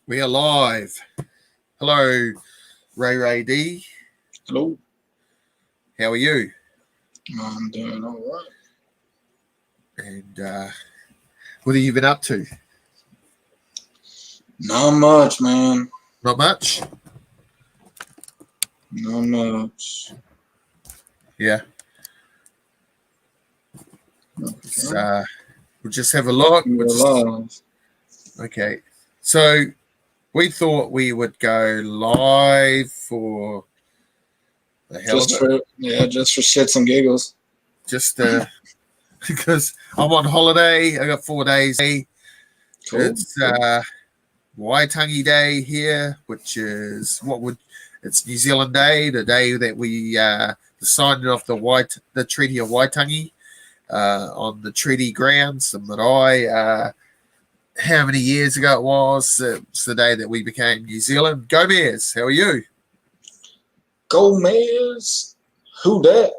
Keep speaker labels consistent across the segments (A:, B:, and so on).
A: We are live. Hello, Ray D.
B: Hello.
A: How are you?
B: I'm doing all right.
A: And what have you been up to?
B: Not much, man.
A: Not much?
B: Not much.
A: Yeah.
B: Okay.
A: We'll just have a look.
B: You're live.
A: Okay. So we thought we would go live for the hell
B: Just
A: of
B: for
A: it.
B: just for shits and giggles.
A: Just because I'm on holiday. I got 4 days.
B: Cool.
A: It's Waitangi Day here, which is it's New Zealand Day, the day that we signed off the Treaty of Waitangi on the treaty grounds, the marae. How many years ago it was? It's the day that we became New Zealand. Go Bears! How are you?
B: Go Mares. Who dat?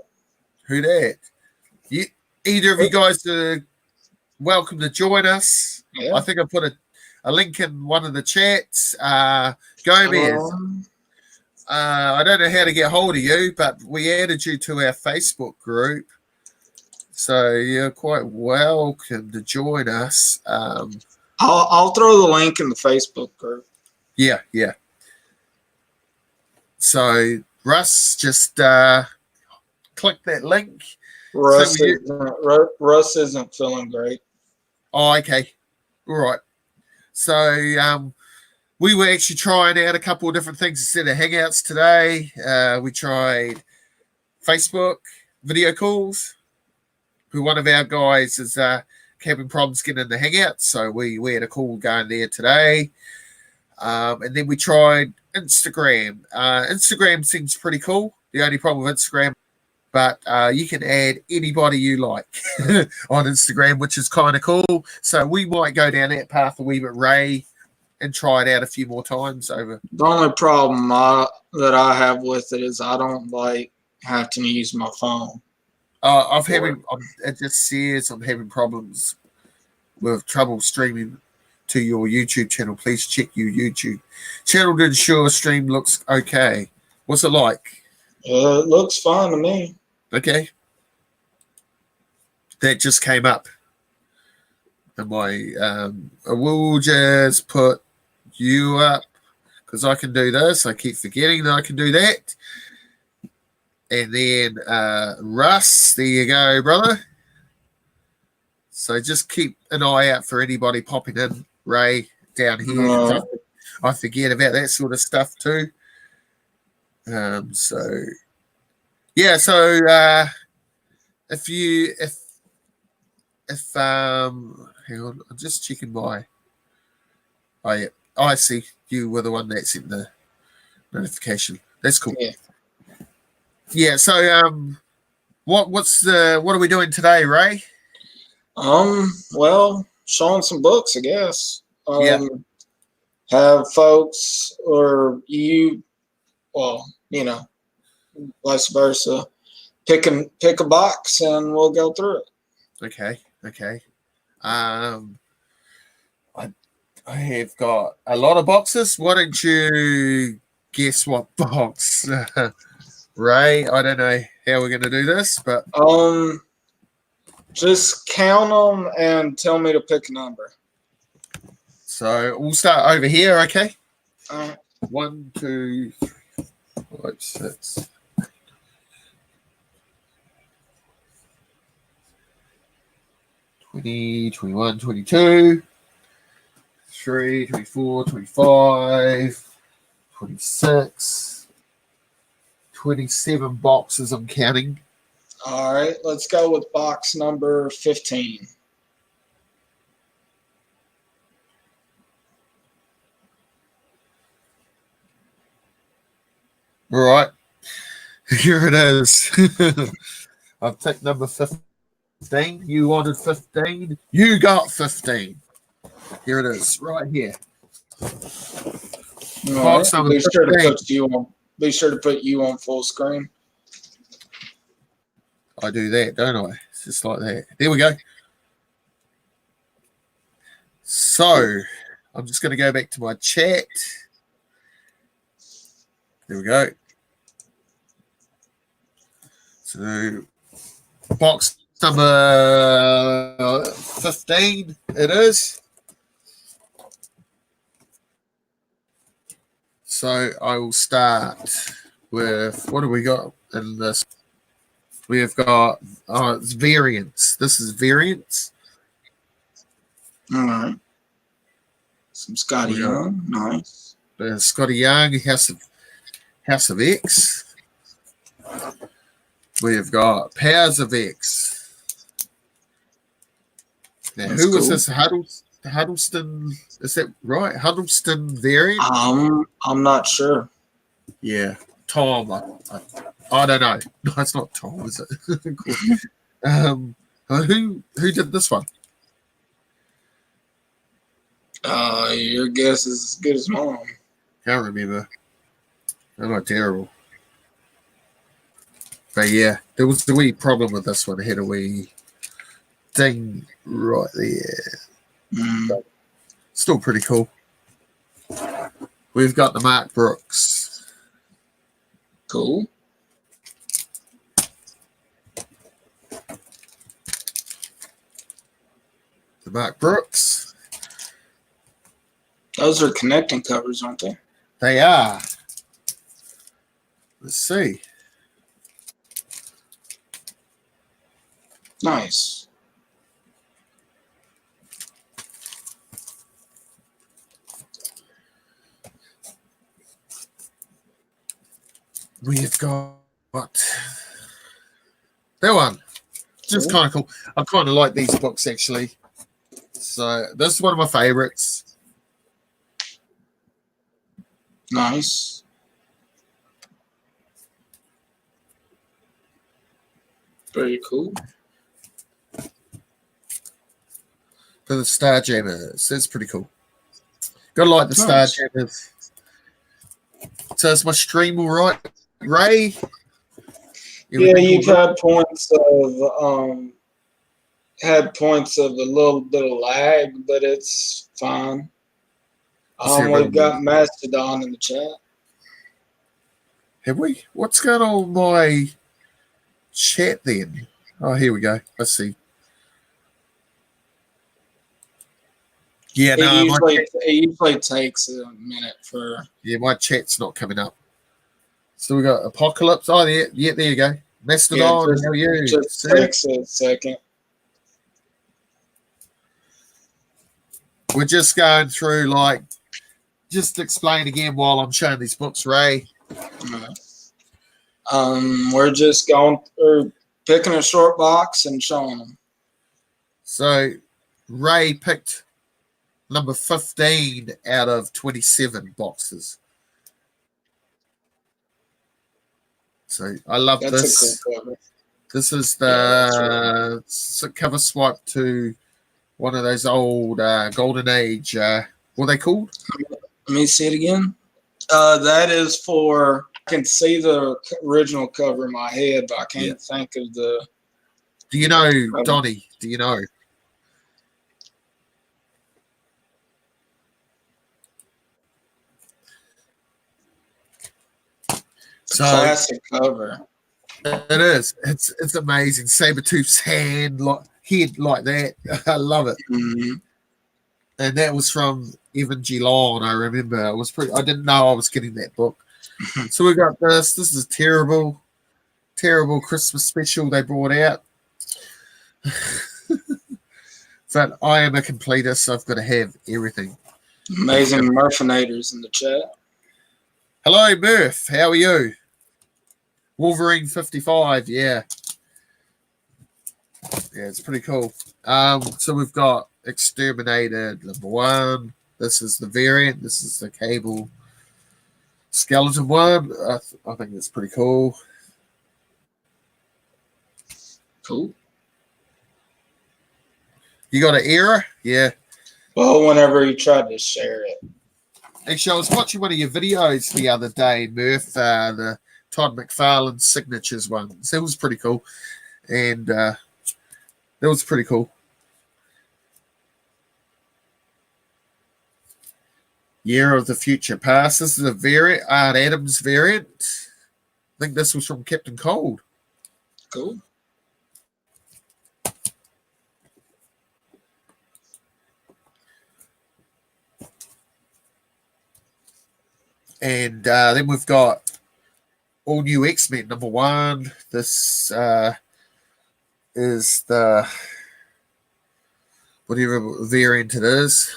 A: Who that? Either of you guys are welcome to join us.
B: Yeah.
A: I think I put a link in one of the chats. Go Bears! I don't know how to get hold of you, but we added you to our Facebook group. So you're quite welcome to join us.
B: I'll throw the link in the Facebook group.
A: Yeah. So Russ, just click that link.
B: Russ isn't feeling great.
A: Oh, okay. All right. So we were actually trying out a couple of different things instead of Hangouts today. We tried Facebook video calls. One of our guys is having problems getting in the Hangouts, so we had a call going there today. And then we tried Instagram. Instagram seems pretty cool. The only problem with Instagram, but you can add anybody you like on Instagram, which is kind of cool. So we might go down that path a wee bit, Ray, and try it out a few more times over.
B: The only problem that I have with it is I don't like having to use my phone.
A: It just says I'm having problems with trouble streaming to your YouTube channel. Please check your YouTube channel to ensure stream looks okay. What's it like?
B: It looks fine to me.
A: Okay. That just came up. And I will just put you up because I can do this. I keep forgetting that I can do that. And then Russ, there you go, brother. So just keep an eye out for anybody popping in, Ray, down here. I forget about that sort of stuff too. So if hang on, I'm just checking my. Oh yeah, I see you were the one that sent the notification. That's cool. Yeah. So what are we doing today, Ray?
B: Well, showing some books, I guess. Have folks or you, well, vice versa, pick a box and we'll go through it.
A: Okay. I have got a lot of boxes. Why don't you guess what box, Ray? I don't know how we're going to do this, but
B: just count them and tell me to pick a number.
A: So we'll start over here, okay? 1, 2, 3, 4, 5, 6. 20, 21, 22, 23, 24, 25, 26, 27 boxes I'm counting.
B: All right, let's go with box number 15.
A: All right, here it is. I've picked number 15. You wanted 15. You got 15. Here it is, right here.
B: Right. Be sure to put you on full screen.
A: I do that, don't I? It's just like that. There we go. So I'm just going to go back to my chat. There we go. So, box number 15 it is. So, I will start with, what do we got in this? We've got, it's variants. This is variants.
B: All right. Some Scotty Young. Nice.
A: Scotty Young, House of X. We've got Powers of X. Now,
B: That's
A: who was
B: cool.
A: this? Huddleston? Is that right? Huddleston variant?
B: I'm not sure.
A: Yeah, Tom. I don't know. No, it's not Tom, is it? Who did this one?
B: Your guess is as good as mine.
A: Can't remember. I'm not terrible. But yeah, there was a wee problem with this one. I had a wee thing right there. Still pretty cool. We've got the Mark Brooks.
B: Cool.
A: The Mark Brooks.
B: Those are connecting covers, aren't they?
A: They are. Let's see.
B: Nice.
A: We've got that one. Just kind of cool. I kind of like these books actually. So this is one of my favorites.
B: Nice. Very cool.
A: For the Starjammers. That's pretty cool. Gotta like the
B: Nice.
A: Starjammers. So is my stream all right, Ray?
B: Yeah, you've had points of a little bit of lag, but it's fine. We've got Mastodon in the chat.
A: Have we? What's going on with my chat then? Oh, here we go. Let's see. Yeah,
B: It usually takes a minute for.
A: Yeah, my chat's not coming up. So we got Apocalypse. Oh, yeah, there you go. Mastodon. How are you?
B: Just takes a second.
A: We're just going through, just explain again while I'm showing these books, Ray.
B: We're just picking a short box and showing them.
A: So Ray picked number 15 out of 27 boxes. So I love this.
B: That's a cool cover.
A: This is the cover swipe to one of those old Golden Age. What are they called?
B: Let me see it again. That is for. I can see the original cover in my head, but I can't think of the.
A: Do you know, Donnie? Do you know?
B: Classic cover.
A: It is. It's amazing. Sabretooth's head like that. I love it.
B: Mm-hmm.
A: And that was from Evan Geelong. I remember. I didn't know I was getting that book. So we got this. This is a terrible Christmas special they brought out. But I am a completist, so I've got to have everything.
B: Amazing Murphinators in the chat.
A: Hello, Murph. How are you? Wolverine 55. Yeah, it's pretty cool. So we've got Exterminated number 1. This is the variant. This is the Cable Skeleton one. I think that's pretty cool.
B: Cool.
A: You got an error? Yeah.
B: Well, whenever you tried to share it.
A: Actually, I was watching one of your videos the other day, Murph, the Todd McFarlane Signatures one. So it was pretty cool. And that was pretty cool. Year of the Future Past. This is a variant, Art Adams variant. I think this was from Captain Cold.
B: Cool.
A: And then we've got All New X-Men #1. This is the whatever variant it is.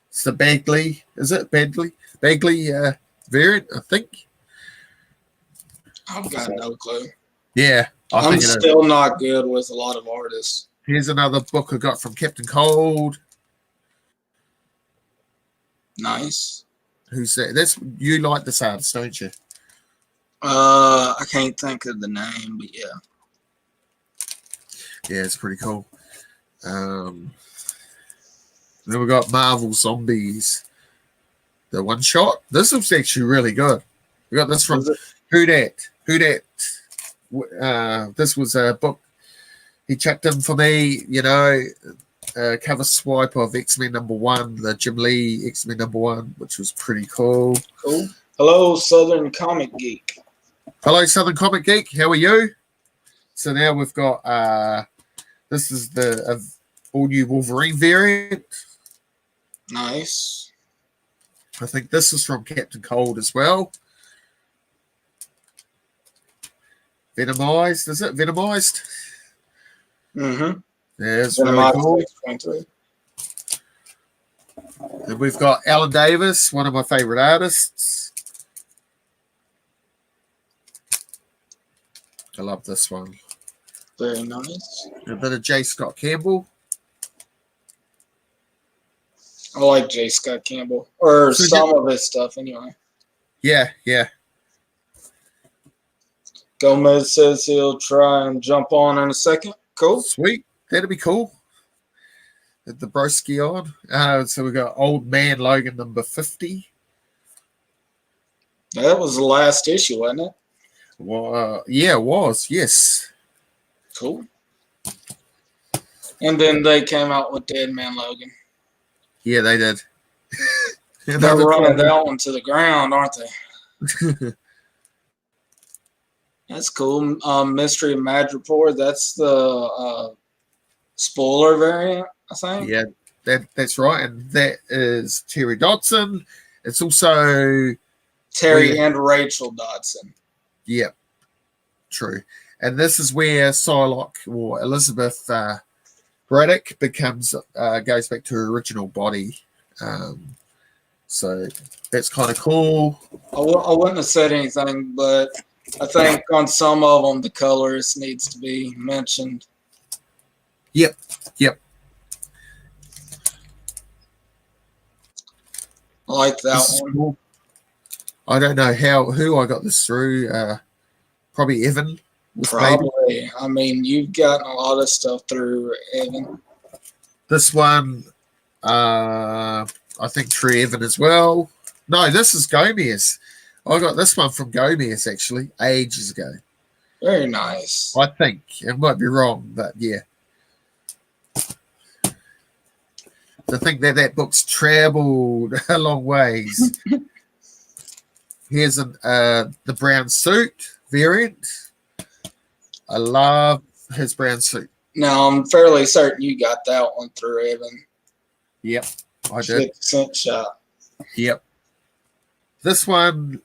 A: It's the Bagley, is it? Bagley variant, I think.
B: I've got no clue.
A: Yeah,
B: I'm still not good with a lot of artists.
A: Here's another book I got from Captain Cold.
B: Nice.
A: Who's that? That's, you like this artist, don't you?
B: I can't think of the name, but yeah.
A: Yeah, it's pretty cool. Then we got Marvel Zombies, the one shot. This was actually really good. We got this from Who Dat. This was a book he chucked in for me. You know, cover swipe of X-Men #1, the Jim Lee X-Men #1, which was pretty cool.
B: Cool. Hello, Southern Comic Geek.
A: Hello, Southern Comic Geek. How are you? So now we've got this is the all new Wolverine variant.
B: Nice.
A: I think this is from Captain Cold as well. Venomized, is it? Venomized?
B: Mm-hmm.
A: Yeah, it's really cool.
B: 6.3.
A: And we've got Alan Davis, one of my favorite artists. I love this one.
B: Very nice.
A: A bit of J. Scott Campbell.
B: I like J. Scott Campbell, or some of his stuff anyway.
A: Yeah.
B: Gomez says he'll try and jump on in a second. Cool.
A: Sweet. That'd be cool. With the broski on. So we got Old Man Logan #50.
B: That was the last issue, wasn't it?
A: Well, yeah, it was. Yes.
B: Cool. And then they came out with Dead Man Logan.
A: Yeah, they did.
B: They're running that one to the ground, aren't they? That's cool. Mystery of Madripoor, that's the spoiler variant, I think.
A: Yeah, that's right. And that is Terry Dodson. It's also
B: Terry and Rachel Dodson.
A: Yeah, true. And this is where Psylocke or Elizabeth Braddock becomes goes back to her original body. So that's kind of cool.
B: I wouldn't have said anything, but I think on some of them the colors needs to be mentioned.
A: Yep.
B: I like that one.
A: Cool. I don't know who I got this through. Probably Evan.
B: Probably. Maybe. I mean, you've gotten a lot of stuff through Evan.
A: This one, I think through Evan as well. No, this is Gomez. I got this one from Gomez actually ages ago.
B: Very nice.
A: I think it might be wrong, but yeah. To think that book's traveled a long ways. Here's the brown suit variant. I love his brown suit.
B: Now I'm fairly certain you got that one through Evan.
A: Yep, I did.
B: 50-cent shop.
A: Yep. This one,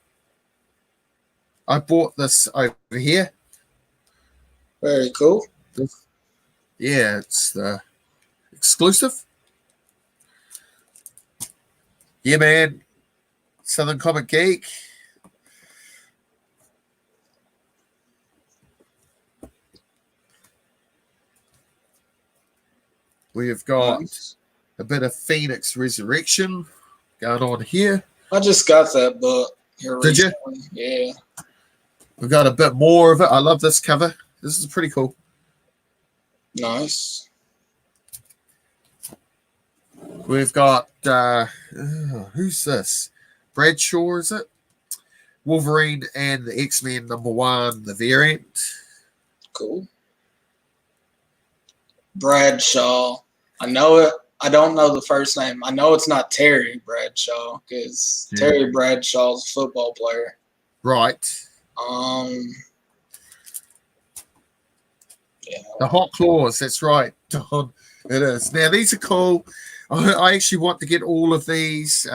A: I bought this over here.
B: Very cool.
A: Yeah, it's the exclusive. Yeah, man. Southern Comic Geek. We have got a bit of Phoenix Resurrection going on here.
B: I just got that book here recently.
A: Did you?
B: Yeah.
A: We've got a bit more of it. I love this cover. This is pretty cool.
B: Nice.
A: We've got, who's this? Bradshaw, is it? Wolverine and the X-Men #1, the variant.
B: Cool. Bradshaw. I know it. I don't know the first name. I know it's not Terry Bradshaw because Terry Bradshaw's a football player.
A: Right.
B: Yeah.
A: The Hot Claws. That's right, Don. It is. Now, these are cool. I actually want to get all of these.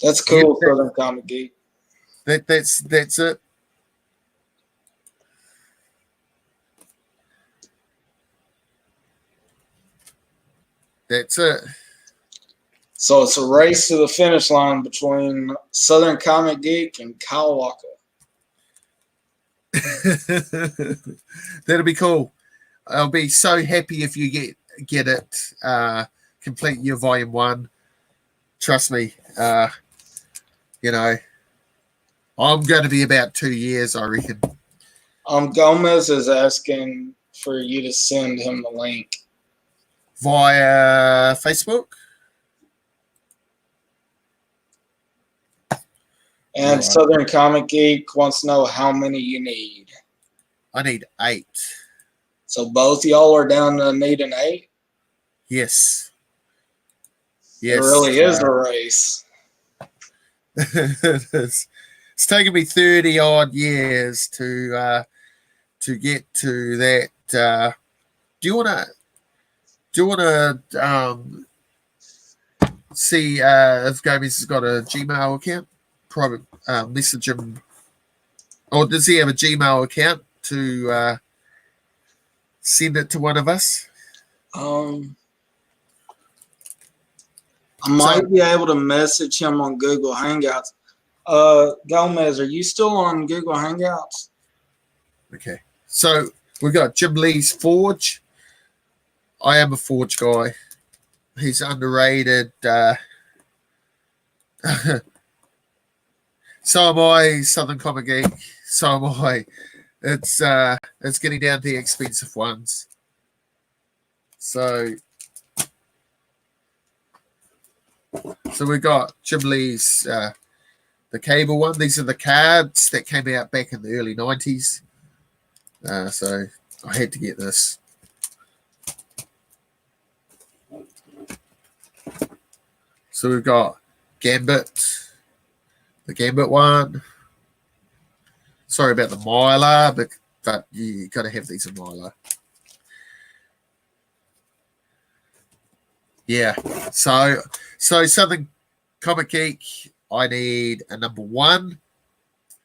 B: That's cool, Southern Comic Geek.
A: That's it. That's it.
B: So it's a race to the finish line between Southern Comic Geek and Kyle Walker.
A: That'll be cool. I'll be so happy if you get it. Complete your volume 1. Trust me. You know, I'm going to be about 2 years, I reckon.
B: Gomez is asking for you to send him the link
A: via Facebook.
B: And right. Southern Comic Geek wants to know how many you need.
A: I need 8.
B: So both y'all are down to needing 8?
A: Yes.
B: It really is a race.
A: It's taken me 30 odd years to get to that. Do you want to see if Gomez has got a Gmail account? Private message him, or does he have a Gmail account to send it to one of us?
B: I might be able to message him on Google Hangouts. Gomez, are you still on Google Hangouts?
A: Okay. So we've got Jim Lee's Forge. I am a Forge guy. He's underrated. So am I, Southern Comic Geek. So am I. It's getting down to the expensive ones. So we got Jim Lee's the cable one. These are the cards that came out back in the early 90s. So I had to get this. So we've got Gambit. The Gambit one. Sorry about the Mylar, but you got to have these in Mylar. Yeah. So Southern Comic Geek, I need a number 1,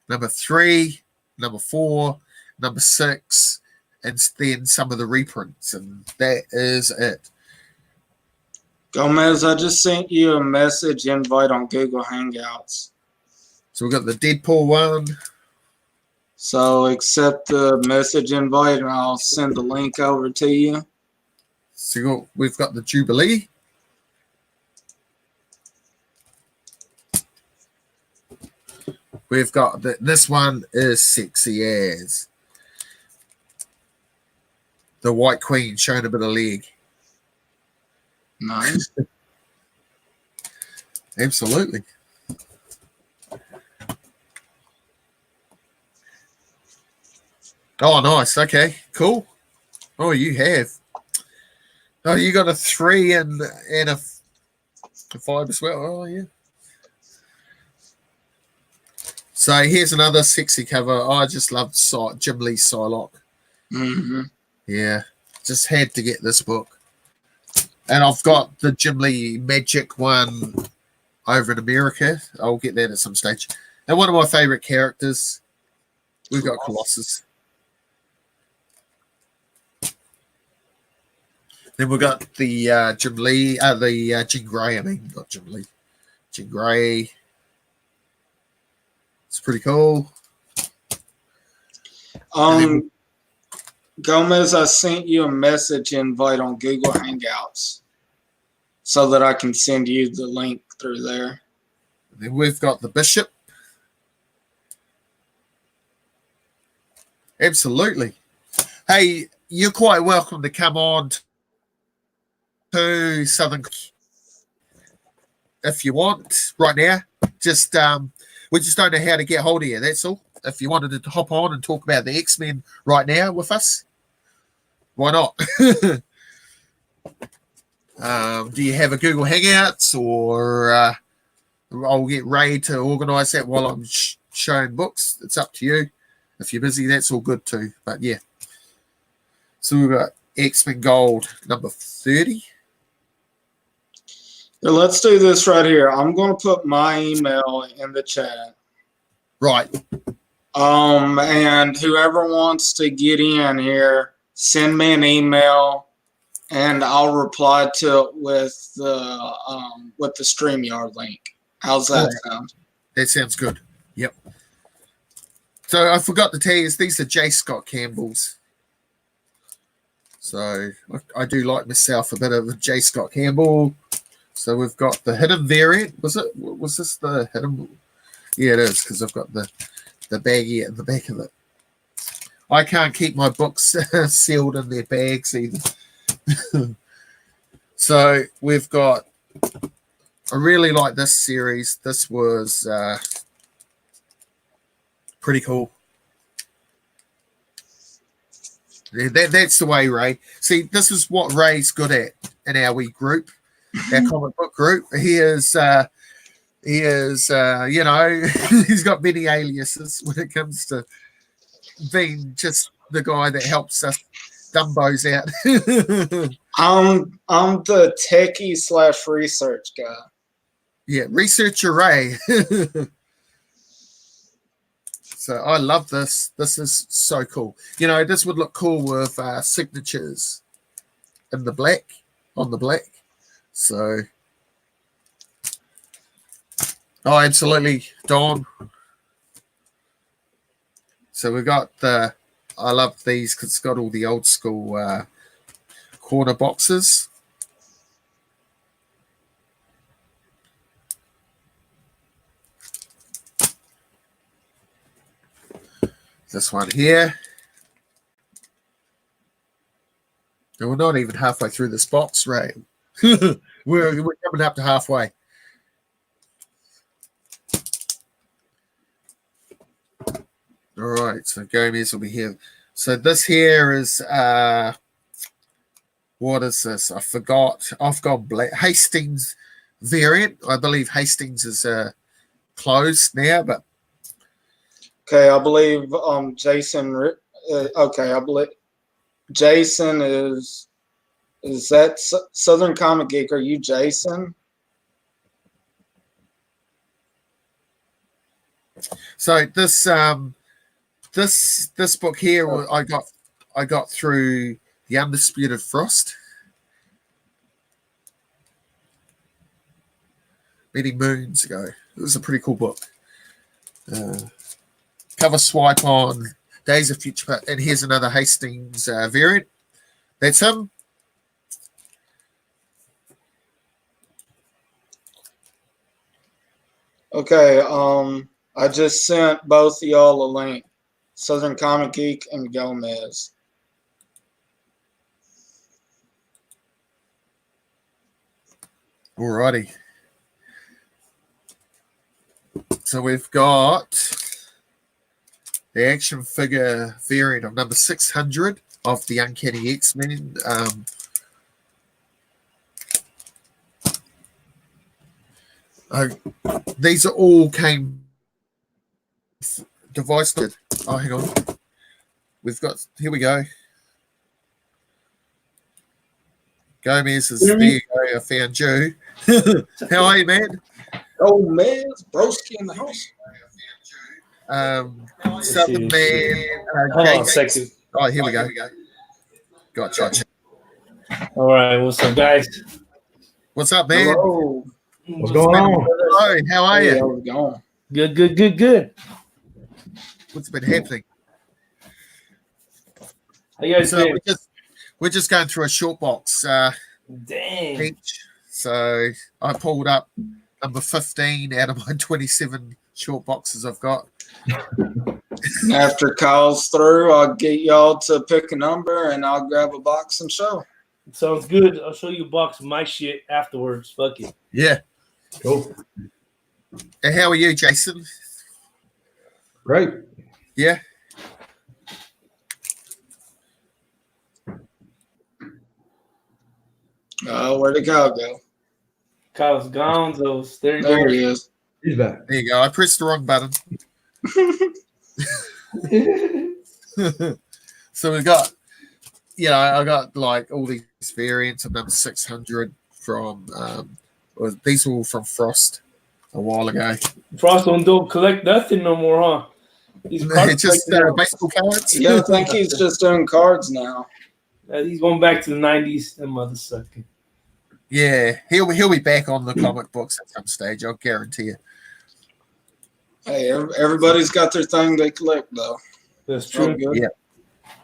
A: number 3, number 4, number 6, and then some of the reprints, and that is it.
B: Gomez, I just sent you a message invite on Google Hangouts.
A: So we've got the Deadpool one.
B: So accept the message invite and I'll send the link over to you.
A: So we've got the Jubilee. We've got this one is sexy as. The White Queen showing a bit of leg.
B: Nice.
A: Absolutely. Oh, nice. Okay, cool. Oh, you have. Oh, you got a 3 and a 5 as well. Oh, yeah. So here's another sexy cover. Oh, I just love Jim Lee Psylocke.
B: Mm-hmm.
A: Yeah, just had to get this book. And I've got the Jim Lee Magic one over in America. I'll get that at some stage. And one of my favorite characters, we've got Colossus. Then we've got the Jim Lee, the Jean Grey. I mean, not Jim Lee, Jean Grey. It's pretty cool.
B: Gomez, I sent you a message invite on Google Hangouts so that I can send you the link through there.
A: Then we've got the Bishop. Absolutely. Hey, you're quite welcome to come on to Southern if you want right now. Just we just don't know how to get hold of you, that's all. If you wanted to hop on and talk about the X-Men right now with us, why not? Do you have a Google Hangouts, or I'll get Ray to organise that while I'm showing books? It's up to you. If you're busy, that's all good too. But yeah. So we've got X-Men Gold number 30.
B: Yeah, let's do this right here. I'm going to put my email in the chat.
A: Right.
B: And whoever wants to get in here, send me an email, and I'll reply to it with the StreamYard link. How's that sound?
A: That sounds good. Yep. So I forgot to tell you, these are J. Scott Campbell's. So I do like myself a bit of J. Scott Campbell. So we've got the hidden variant. Was this the hidden? Yeah, it is, because I've got the baggie at the back of it. I can't keep my books sealed in their bags either. So we've got, I really like this series. This was pretty cool. That's the way, Ray. See, this is what Ray's good at in our wee group, our comic book group. He is, he's got many aliases when it comes to being just the guy that helps us Dumbos out.
B: I'm the techie / research guy.
A: Yeah, researcher Ray. So I love this. This is so cool. This would look cool with signatures in the black, on the black. So, oh, absolutely, Dawn. So we've got I love these because it's got all the old school corner boxes. This one here. And we're not even halfway through this box, Ray. we're coming up to halfway. All right, so Gomez will be here. So this here is what is this? I forgot. I've got black Hastings variant. I believe Hastings is closed now, but
B: okay, I believe Jason. Okay, I believe Jason is that Southern Comic Geek? Are you Jason?
A: So this this book here I got through the Undisputed Frost many moons ago. It was a pretty cool book. Cover swipe on Days of Future Past, and here's another Hastings variant. That's him.
B: Okay, I just sent both of y'all a link. Southern Comic Geek and Gomez.
A: Alrighty. So we've got the action figure variant of number 600 of the Uncanny X-Men. These are all came device. Oh, hang on. We've got, here we go. Gomez is there. You go. I found you. How are you, man?
B: Oh, man, broski in the house.
A: Southern Man.
C: Hold on a second.
A: Oh, here we go. Gotcha.
C: All right, what's up, guys?
A: What's up, man?
B: Hello.
C: What's going on?
A: Hello, how are
B: Hey,
A: you?
B: how's it going?
C: Good.
A: What's been happening?
C: How you guys
A: So
C: doing?
A: we're just going through a short box
C: Dang.
A: each. So I pulled up number 15 out of my 27 short boxes I've got.
B: After Kyle's through, I'll get y'all to pick a number and I'll grab a box and show.
C: Sounds good. I'll show you a box of my shit afterwards. Fuck it.
A: Yeah.
C: Cool.
A: And how are you, Jason?
D: Great.
A: Yeah.
B: Where'd the cow go?
C: Kyle's Gonzos. There you
B: There
C: go.
B: he is.
D: He's back.
A: There you go. I pressed the wrong button. So we got, I got like all these variants of number 600 from, these were all from Frost a while ago.
C: Frost don't collect nothing no more, huh? He's
A: Just baseball cards.
B: Yeah, I think he's just doing cards now.
C: He's going back to the 90s. That mother sucking.
A: Yeah, he'll be back on the comic books at some stage. I'll guarantee you.
B: Hey, everybody's got their thing they collect, though.
C: That's true.
A: Yeah.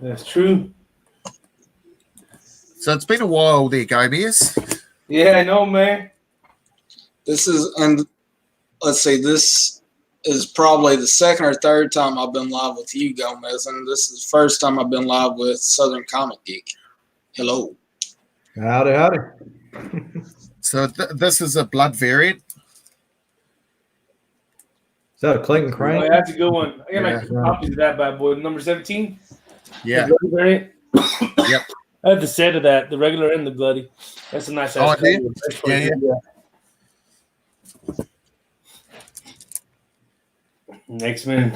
C: That's true.
A: So it's been a while there, Gomez.
C: Yeah, I know, man.
B: This is probably the second or third time I've been live with you, Gomez, and this is the first time I've been live with Southern Comic Geek. Hello.
D: Howdy.
A: So this is a blood variant.
D: Is that a Clayton
C: Oh,
D: Crane?
C: that's a good one. I got
A: Yeah.
C: like copies of that bad boy. Number 17.
A: Yeah.
C: The bloody variant.
A: Yep.
C: I have the set of that, the regular and the bloody. That's a nice ass.
A: Oh, yeah.
C: cover. That's
A: Yeah,
C: pretty good, yeah. Next man.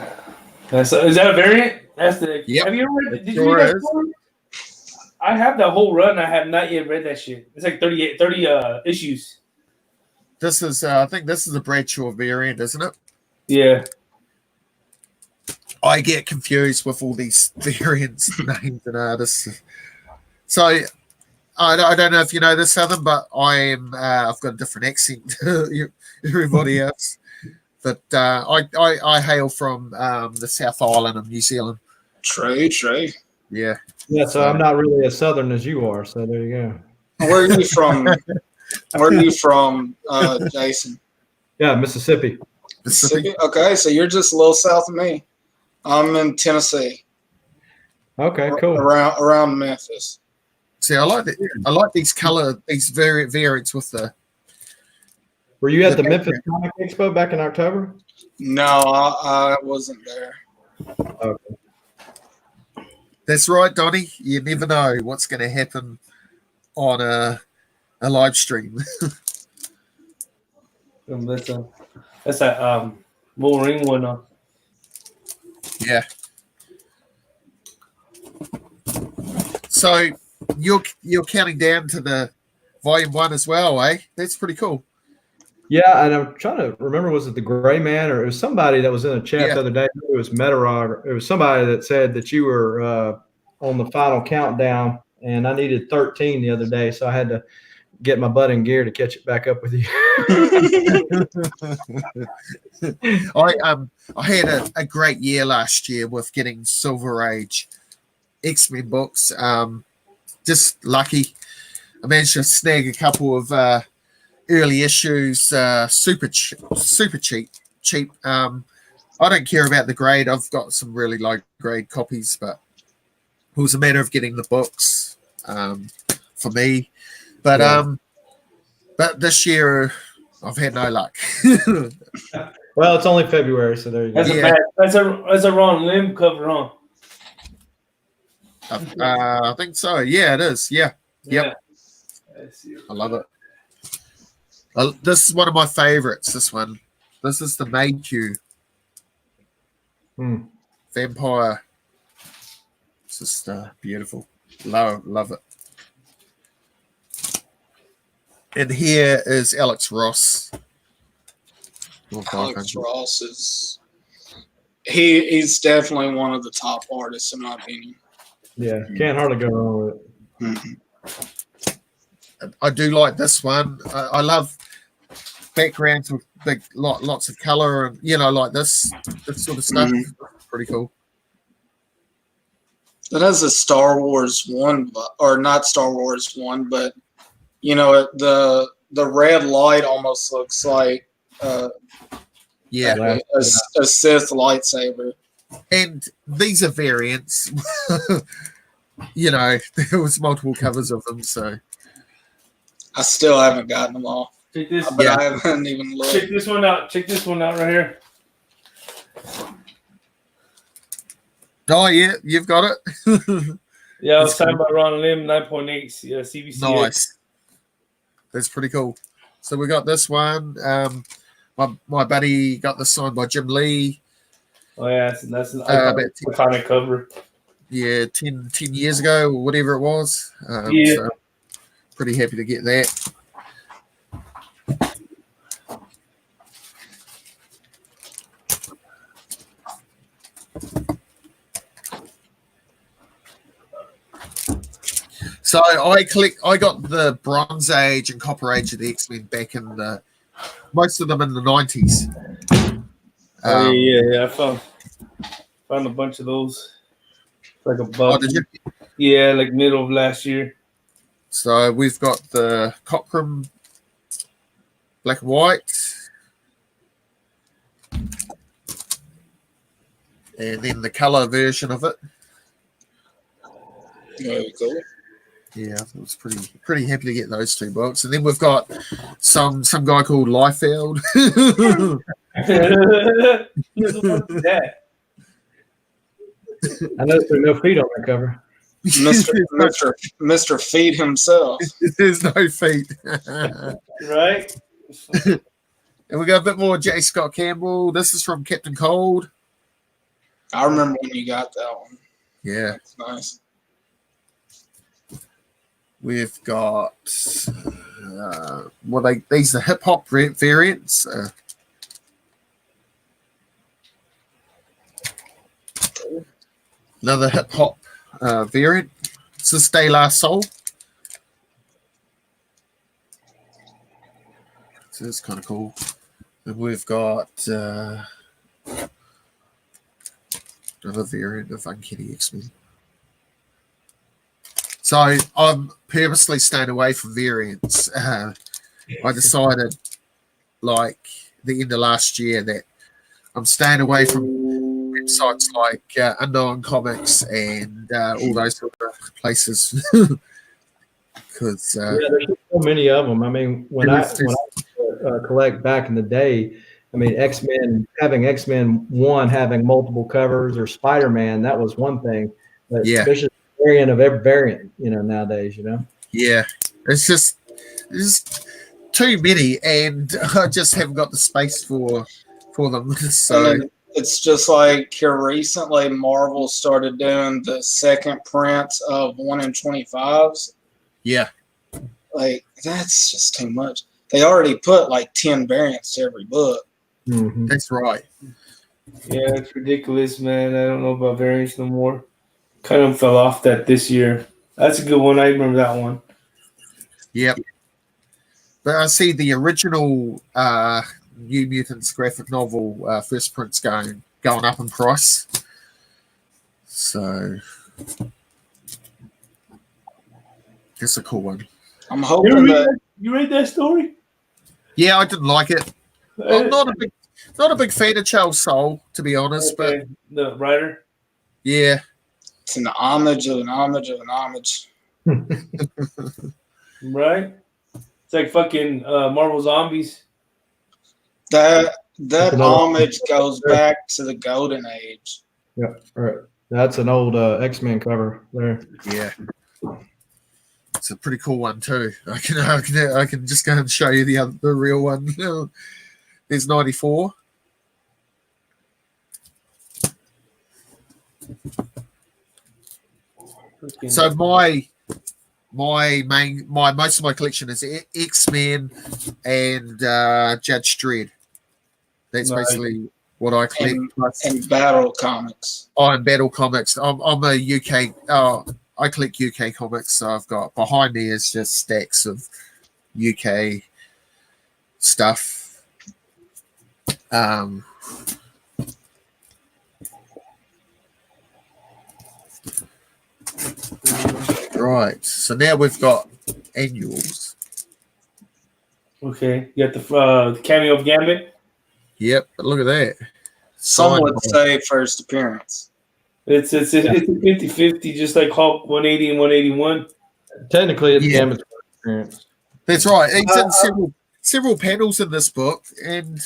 C: Is that a variant? That's the.
A: Yep.
C: Have you ever read?
A: It
C: Did
A: sure
C: you read that
A: is.
C: story? I have that whole run. I have not yet read that shit. It's like 30 issues.
A: This is, I think this is a Bradshaw variant, isn't it?
C: Yeah.
A: I get confused with all these variants, names, and artists. So I don't know if you know this, Southern, but I've got a different accent to everybody else. But I hail from the South Island of New Zealand.
B: True.
A: Yeah.
D: Yeah, so I'm not really as southern as you are. So there you go.
B: Where are you from? Where are you from, Jason?
D: Yeah, Mississippi.
B: Mississippi? Okay, so you're just a little south of me. I'm in Tennessee,
D: Okay, cool.
B: around Memphis.
A: See, I like these variants with the.
D: Were you at the
A: the
D: Memphis Comic Expo back in October?
B: No, I wasn't there.
D: Okay.
A: That's right, Donnie. You never know what's going to happen on a live stream.
C: That's that Wolverine one.
A: Yeah. So you're counting down to the volume 1 as well, eh? That's pretty cool.
D: Yeah, and I'm trying to remember, was it the Gray Man or it was somebody that was in a chat
A: Yeah.
D: the other day? It was Metarog. It was somebody that said that you were on the final countdown, and I needed 13 the other day, so I had to get my butt in gear to catch it back up with you.
A: I had a great year last year with getting Silver Age X-Men books. Just lucky. I managed to snag a couple of early issues, super cheap. I don't care about the grade. I've got some really low grade copies, but it was a matter of getting the books for me. But this year I've had no luck.
D: Well, it's only February, so there you go.
C: That's a Ron Lim cover, huh?
A: I think so. Yeah, it is. Yeah. Yep.
C: Yeah.
A: I love it. This is one of my favorites. This one. This is the Mayhew Vampire. It's just beautiful. Love it. And here is Alex Ross.
B: Alex Ross is he's definitely one of the top artists in my opinion.
D: Yeah, can't hardly go wrong with it.
B: Mm-hmm.
A: I do like this one. I love backgrounds with lots of color and like this sort of stuff. Pretty cool.
B: It has a Star Wars one, or not Star Wars one, but the red light almost looks like
A: Yeah.
B: a Sith lightsaber.
A: And these are variants. There was multiple covers of them, so
B: I still haven't gotten them all,
C: Check this.
B: but I haven't even looked.
C: Check this one out. Check this one out right here.
A: oh yeah, you've got it.
C: Yeah, I was signed by Ron Lim, 9.8 CBC.
A: Nice. That's pretty cool. So we got this one. My buddy got this signed by Jim Lee.
C: Oh yeah, that's an
A: About
C: iconic cover.
A: 10 years ago or whatever it was.
C: Yeah.
A: So pretty happy to get that. So I got the Bronze Age and Copper Age of the X-Men back in most of them in the 90s.
C: Yeah. I found a bunch of those. Like a buck.
A: Did you?
C: Yeah, like middle of last year.
A: So we've got the Cockrum black and white. And then the color version of it.
B: Very cool.
A: Yeah, I was pretty happy to get those 2 books. And then we've got some guy called Liefeld.
C: that.
D: I noticed there are no feet on the cover.
B: Mr. Feed himself.
A: There's no feet.
C: Right?
A: And we got a bit more J. Scott Campbell. This is from Captain Cold.
B: I remember when you got that one.
A: Yeah.
B: That's nice.
A: We've got these are hip hop variants. Another hip hop variant. This is De La Soul. So it's kind of cool. And we've got another variant of Uncanny X-Men. So I'm purposely staying away from variants. I decided, like the end of last year, that I'm staying away from websites like Unknown Comics and all those sort of places. Because
D: there's so many of them. I mean, when I collect back in the day, I mean, having X-Men 1 having multiple covers, or Spider-Man, that was one thing. But there's just a variant of every variant, nowadays,
A: Yeah, it's just too many, and I just haven't got the space for them. So
B: it's just like here recently, Marvel started doing the second prints of 1 in 25s.
A: Yeah,
B: like that's just too much. They already put like 10 variants to every book.
D: Mm-hmm.
A: That's right.
C: Yeah, it's ridiculous, man. I don't know about variants no more. Kind of fell off that this year. That's a good one. I remember that one.
A: Yep. But I see the original New Mutants graphic novel first prints going up in price. So it's a cool one.
B: I'm hoping
C: you read that story?
A: Yeah, I didn't like it. I'm not a big fan of Charles Soule, to be honest.
C: Okay. But the writer.
A: Yeah,
B: it's an homage of an homage of an homage.
C: Right? It's like fucking Marvel Zombies.
B: That homage goes back to the golden age.
D: Yeah, right. That's an old X-Men cover there.
A: Yeah. It's a pretty cool one too. I can just go and show you the real one. There's 94. So my most of my collection is X-Men and Judge Dredd. That's basically what I collect.
B: And Battle Comics.
A: Oh, and Battle Comics. I'm a UK. I collect UK comics, so I've got behind me is just stacks of UK stuff. Right. So now we've got annuals.
C: Okay, you got the cameo of Gambit.
A: Yep, but look at that.
B: Some would say first appearance.
C: It's a 50-50, just like Hulk 180 and 181.
D: Technically, it's Gambit's experience.
A: That's right. He's in several panels in this book, and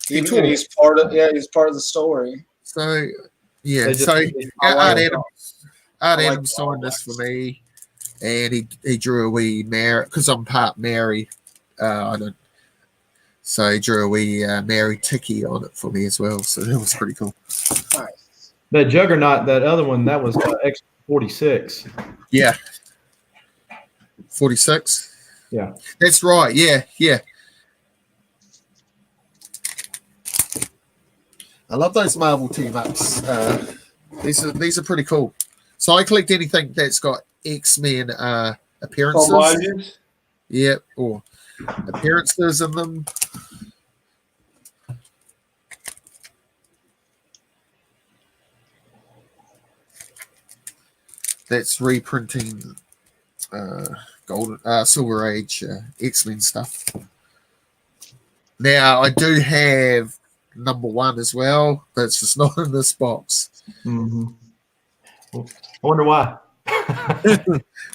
B: he's part of the story.
A: So Art Adams signed this for me, and he drew a wee Mary because I'm part Mary. I don't. So he drew a wee Mary Tiki on it for me as well. So that was pretty cool.
D: That Juggernaut, that other one, that was X46.
A: Yeah. 46.
D: Yeah.
A: That's right. Yeah. Yeah. I love those Marvel team ups. These are pretty cool. So I collect anything that's got X-Men appearances.
C: Homages?
A: Yeah, or appearances in them. That's reprinting Golden Silver Age X-Men stuff. Now I do have number 1 as well, but it's just not in this box.
D: Mm-hmm. I wonder why.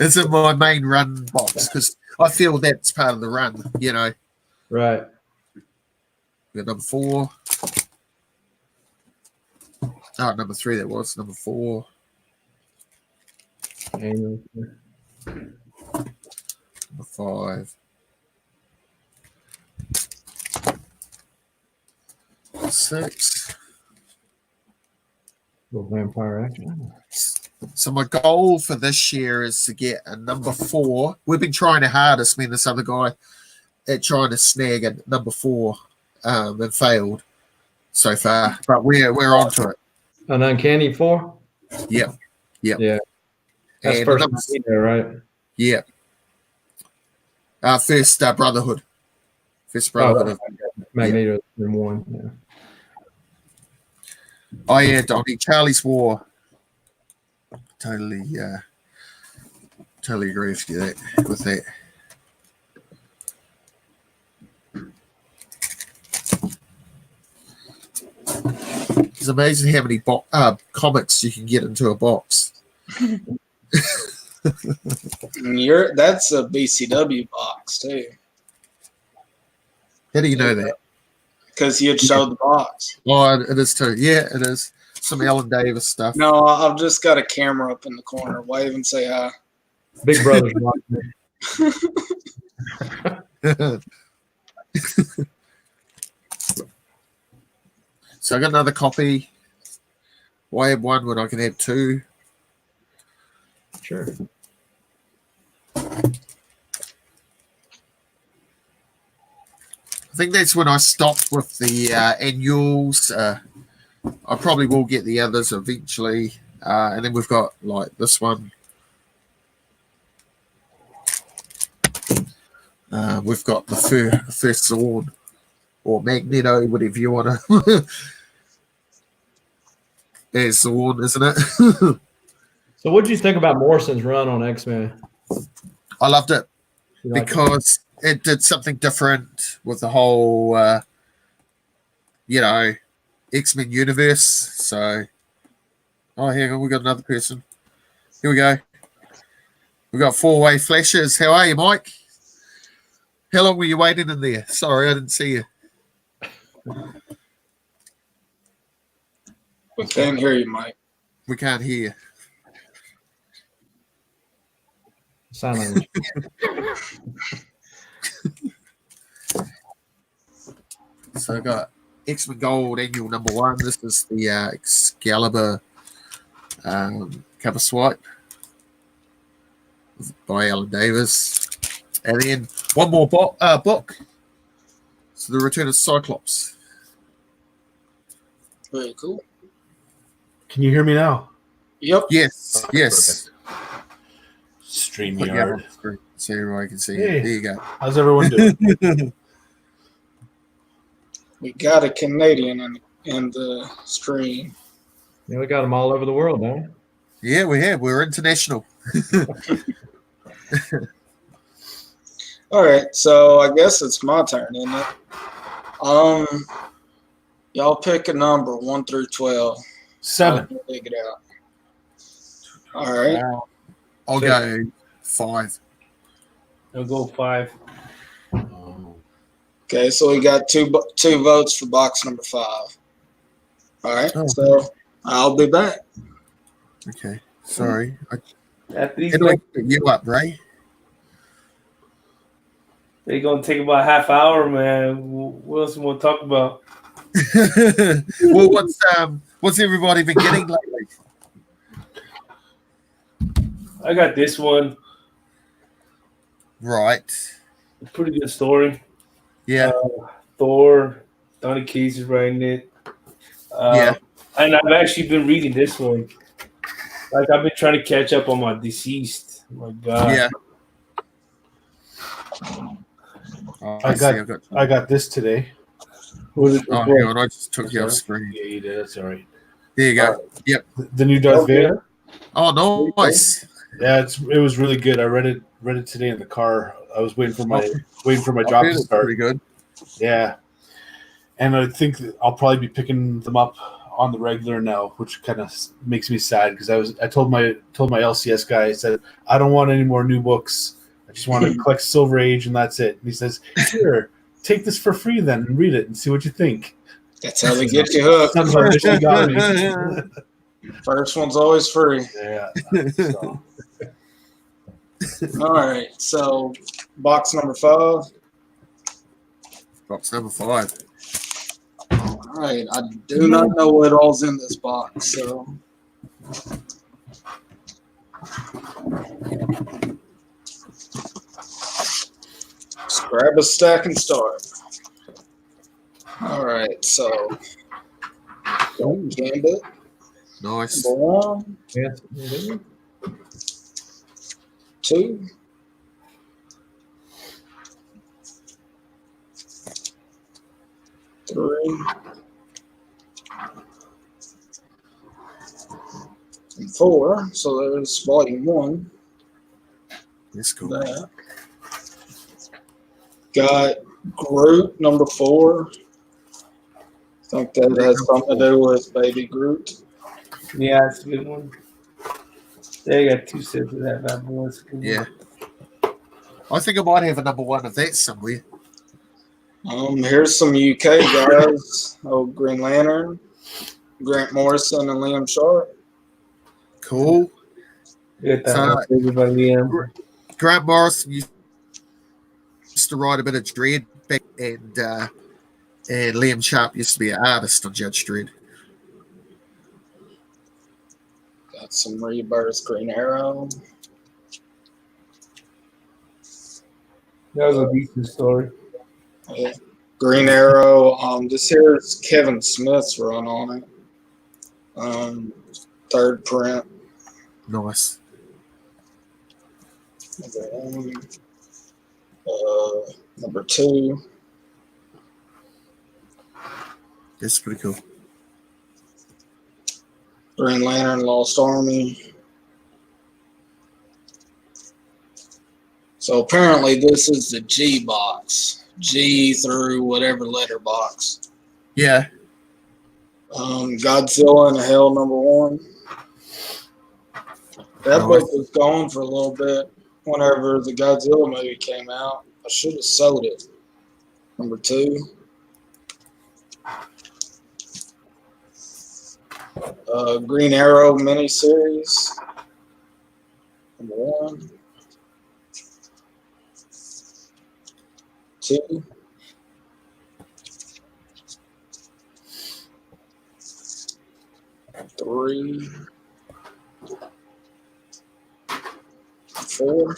A: It's in my main run box because I feel that's part of the run, you know.
D: Right.
A: We got number 4. Oh, number 3 that was. Number 4.
D: Annual.
A: Number 5. 6.
D: Little vampire action.
A: So my goal for this year is to get a number 4. We've been trying the hardest, me and this other guy, at trying to snag a number 4 and failed so far. But we're onto it.
D: An uncanny 4?
A: Yep.
D: Yeah. That's
A: And
D: first
A: number,
D: there, right?
A: yeah. First Brotherhood. First Brotherhood.
D: Magneto in 1. Yeah.
A: Oh yeah, Donnie. Charlie's War. Totally agree with you with that. It's amazing how many comics you can get into a box.
B: That's a BCW box too.
A: How do you know that?
B: Because you'd show the box.
A: Oh, it is too. Yeah, it is. Some Alan Davis stuff.
B: No, I've just got a camera up in the corner. Wave and say hi.
D: Big Brother's watching me.
A: So I got another copy. Why have 1 when I can have 2?
D: Sure.
A: I think that's when I stopped with the annuals. I probably will get the others eventually. And then we've got like this one. We've got the first sword or Magneto, whatever you want to. There's Sword, isn't it?
D: So what did you think about Morrison's run on X-Men?
A: I loved it
D: You like it?
A: because it did something different with the whole, X-Men universe. So, here we got another person. Here we go. We got 4-way flashes. How are you, Mike? How long were you waiting in there? Sorry, I didn't see you.
B: We can't hear you, Mike.
A: We can't hear you.
D: Sign language.
A: So I got X-Men Gold annual number 1. This is the Excalibur cover swipe by Alan Davis. And then one more book. So the Return of Cyclops.
B: Very cool.
C: Can you hear me now?
B: Yep.
A: Yes, yes.
C: StreamYard.
A: So everyone can see
C: Hey.
A: it. There you go.
C: How's everyone doing?
B: We got a Canadian in the stream.
D: Yeah, we got them all over the world, don't we?
A: Yeah, we have. We're international.
B: All right, so I guess it's my turn, isn't it? Y'all pick a number 1 through 12.
C: 7.
B: I'll dig it out. All right.
A: I'll go 5.
C: I'll go 5.
B: Okay, so we got two votes for box number 5. All right,
A: Oh.
B: so I'll be back.
A: Okay. Sorry.
C: After these
A: How do I get you up, Ray?
C: They're gonna take about a half hour, man. What else we want to talk about?
A: Well, what's everybody been getting lately?
C: I got this one.
A: Right.
C: Pretty good story.
A: Yeah.
C: Thor, Donny Cates is writing it.
A: Yeah.
C: And I've actually been reading this one. Like I've been trying to catch up on my Deceased. Oh my God.
A: Yeah. Oh,
E: I got this today.
C: What is it
A: Oh,
C: called?
A: God, I just took you off screen.
E: Yeah, you did. That's all right.
A: There you go. Yep.
E: The new Darth
C: Okay.
E: Vader.
A: Oh, nice.
E: Yeah, it was really good. I read it today in the car. I was waiting for my job to start.
A: Pretty good.
E: Yeah, and I think that I'll probably be picking them up on the regular now, which kind of makes me sad because I told my LCS guy, I said I don't want any more new books. I just want to collect Silver Age and that's it. And he says, "Here, take this for free then and read it and see what you think."
B: That's how they get you hooked.
E: Son of a bitch, he got me.
B: First one's always free.
E: Yeah. So,
B: All right, so box number 5.
A: Box number 5.
B: All right, I do not know what all's in this box, so just grab a stack and start. All right, so Gambit,
A: Nice.
B: number 1,
D: Yes.
B: 2, 3, and 4. So there's volume 1.
A: That's cool.
B: That. Got Groot number 4. I think that has something to do with Baby Groot.
C: Yeah, it's a good one. They got 2 sets of that bad boy. It's a good one.
A: Yeah. I think I might have a number 1 of that somewhere.
B: Here's some UK guys. Oh, Green Lantern, Grant Morrison, and Liam Sharp.
A: Cool.
C: Get that
A: So-
C: one figured by Liam.
A: Grant Morrison used to write a bit of Dredd back, and Liam Sharp used to be an artist on Judge Dredd.
B: Got some Rebirth, Green Arrow.
C: That was a decent story.
B: Yeah. Green Arrow. This here is Kevin Smith's run on it. 3rd print.
A: Nice.
B: Number 2.
A: That's pretty cool.
B: Green Lantern, Lost Army. So apparently this is the G box. G through whatever letter box.
A: Yeah.
B: Godzilla and Hell number 1. That
A: Nice.
B: book was gone for a little bit whenever the Godzilla movie came out. I should have sold it. Number 2. Green Arrow miniseries. Number 1. 2. 3. 4.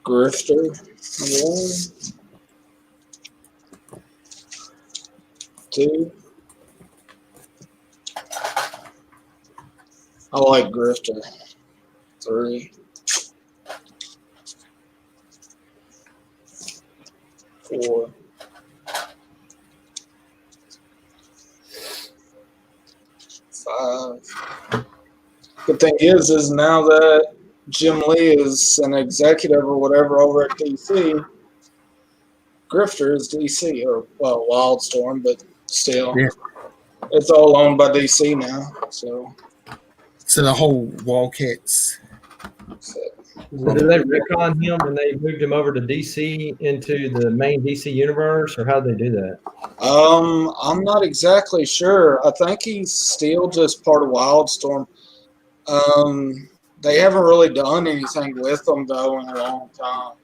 B: Grifter, number 1. 2. I like Grifter. 3. 4. 5. Good thing is now that Jim Lee is an executive or whatever over at DC, Grifter is DC, or well, Wildstorm, but still,
A: Yeah.
B: It's all owned by DC now. So
A: So the whole Wildcats.
B: that's it.
D: So did they retcon him when they moved him over to DC into the main DC universe, or how did they do that?
B: I'm not exactly sure. I think he's still just part of Wildstorm. They haven't really done anything with him though in a long time.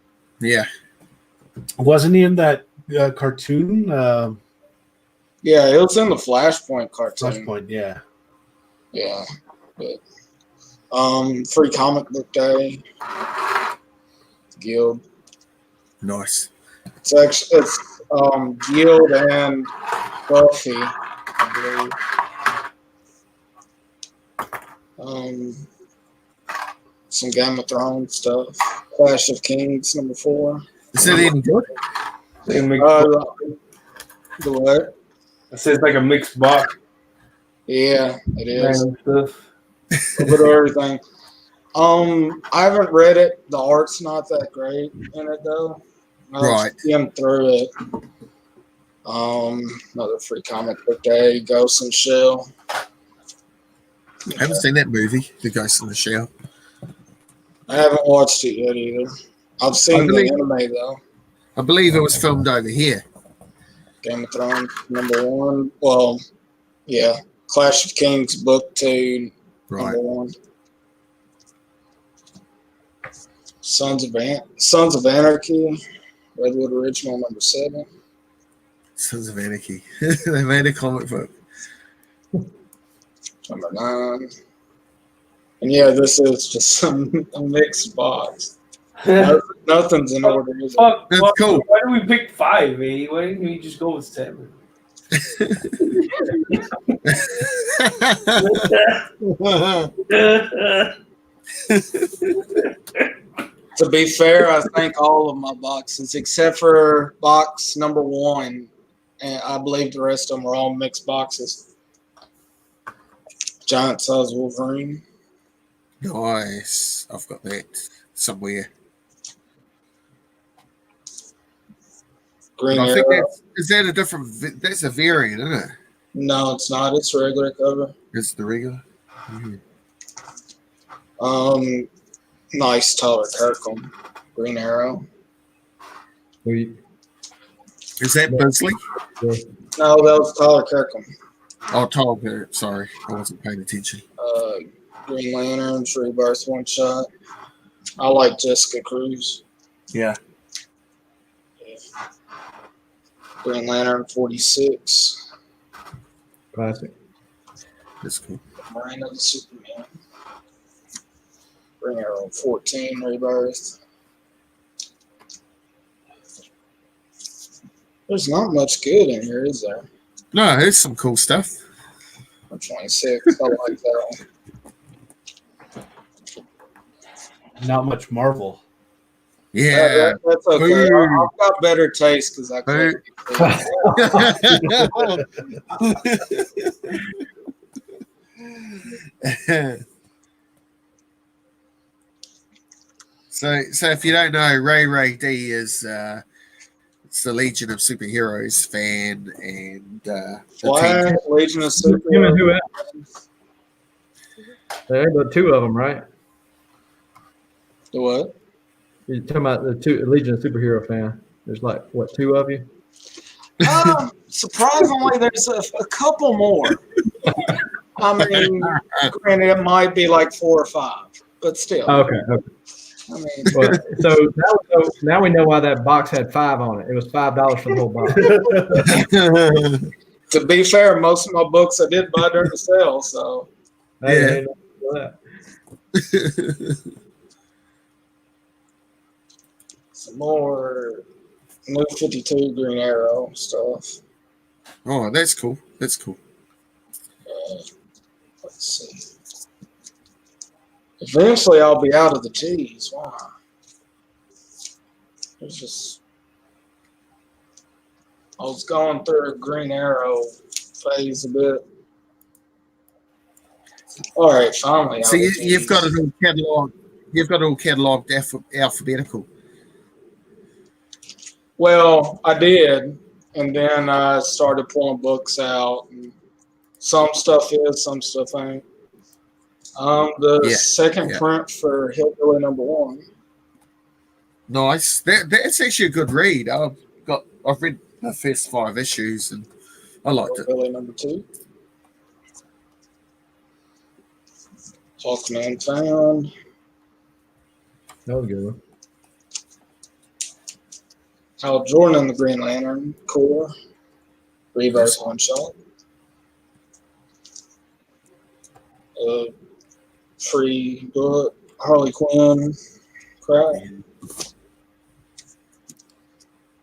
A: Yeah.
E: Wasn't he in that cartoon?
B: Yeah, it was in the Flashpoint cartoon.
E: Flashpoint, yeah.
B: Yeah, but Free Comic Book Day, Guild.
A: Nice.
B: It's Guild and Buffy, I believe. Some Game of Thrones stuff. Clash of Kings #4.
A: Is it any good?
B: The what?
C: It says like a mixed box.
B: Yeah, it is.
C: Random stuff.
B: A bit of everything. I haven't read it. The art's not that great in it though.
A: Right.
B: Skimmed through it. Another Free Comic Book Day. Ghost in the Shell.
A: I haven't seen that movie, The Ghost in the Shell.
B: I haven't watched it yet either. I've seen the anime though.
A: I believe it was filmed over here.
B: Game of Thrones #1. Well, yeah. Clash of Kings Book 2
A: Right.
B: #1. Sons of Anarchy, Redwood Original #7.
A: Sons of Anarchy. They made a comic book.
B: #9. And yeah, this is just a mixed box. Nothing's in order. Is it?
C: Fuck,
A: That's
C: why,
A: cool.
C: Why did we pick 5, eh? Why didn't we just go with 7?
B: To be fair, I think all of my boxes, except for box #1, and I believe the rest of them are all mixed boxes. Giant size Wolverine.
A: Nice. I've got that somewhere.
B: Green
A: I think
B: Arrow.
A: is that a different? That's a variant, isn't it?
B: No, it's not. It's a regular cover.
A: It's the regular.
B: Nice Tyler Kirkham. Green Arrow.
A: Is that Bisley?
B: No, that was Tyler Kirkham.
A: Oh, Tom. Sorry, I wasn't paying attention.
B: Green Lanterns, Rebirth one shot. I like Jessica Cruz.
A: Yeah.
B: Green Lantern 46.
D: Classic.
A: That's cool.
B: Reign of the Superman. Green Arrow 14, Rebirth. There's not much good in here, is there?
A: No, there's some cool stuff.
B: 26. I like that one.
E: Not much Marvel.
A: Yeah.
B: That's okay.
A: Ooh.
B: I've got better taste because I collect
A: So if you don't know, Ray D is it's the Legion of Superheroes fan, and the
B: Flash,
A: team.
B: Legion of
D: Him and who
B: Superheroes.
D: else? There are but 2 of them, right?
B: The what?
D: You're talking about the 2 Legion of Superhero fan. There's like what 2 of you?
B: Surprisingly, there's a couple more. I mean, granted, it might be like 4 or 5, but still.
D: Okay.
B: I mean,
D: Well, so now we know why that box had 5 on it. It was $5 for the whole box.
B: to be fair, most of my books I did buy during the sale, so
D: I didn't know that.
B: some more New 52 Green Arrow stuff.
A: Oh, that's cool. That's cool.
B: Let's see. Eventually, I'll be out of the G's. Why? It's just I was going through a Green Arrow phase a bit. All right, finally.
A: So you've got it all cataloged. You've got it all cataloged alphabetical.
B: Well, I did, and then I started pulling books out. And some stuff is, some stuff ain't. The
A: Yeah,
B: second
A: yeah.
B: print for Hillbilly #1.
A: Nice. That's actually a good read. I've read the first 5 issues and I liked it.
B: Hillbilly #2. Hawkman Found.
D: That was a good one.
B: Hal Jordan and the Green Lantern Corps. Reverse one shot. Free book. Harley Quinn. Crap.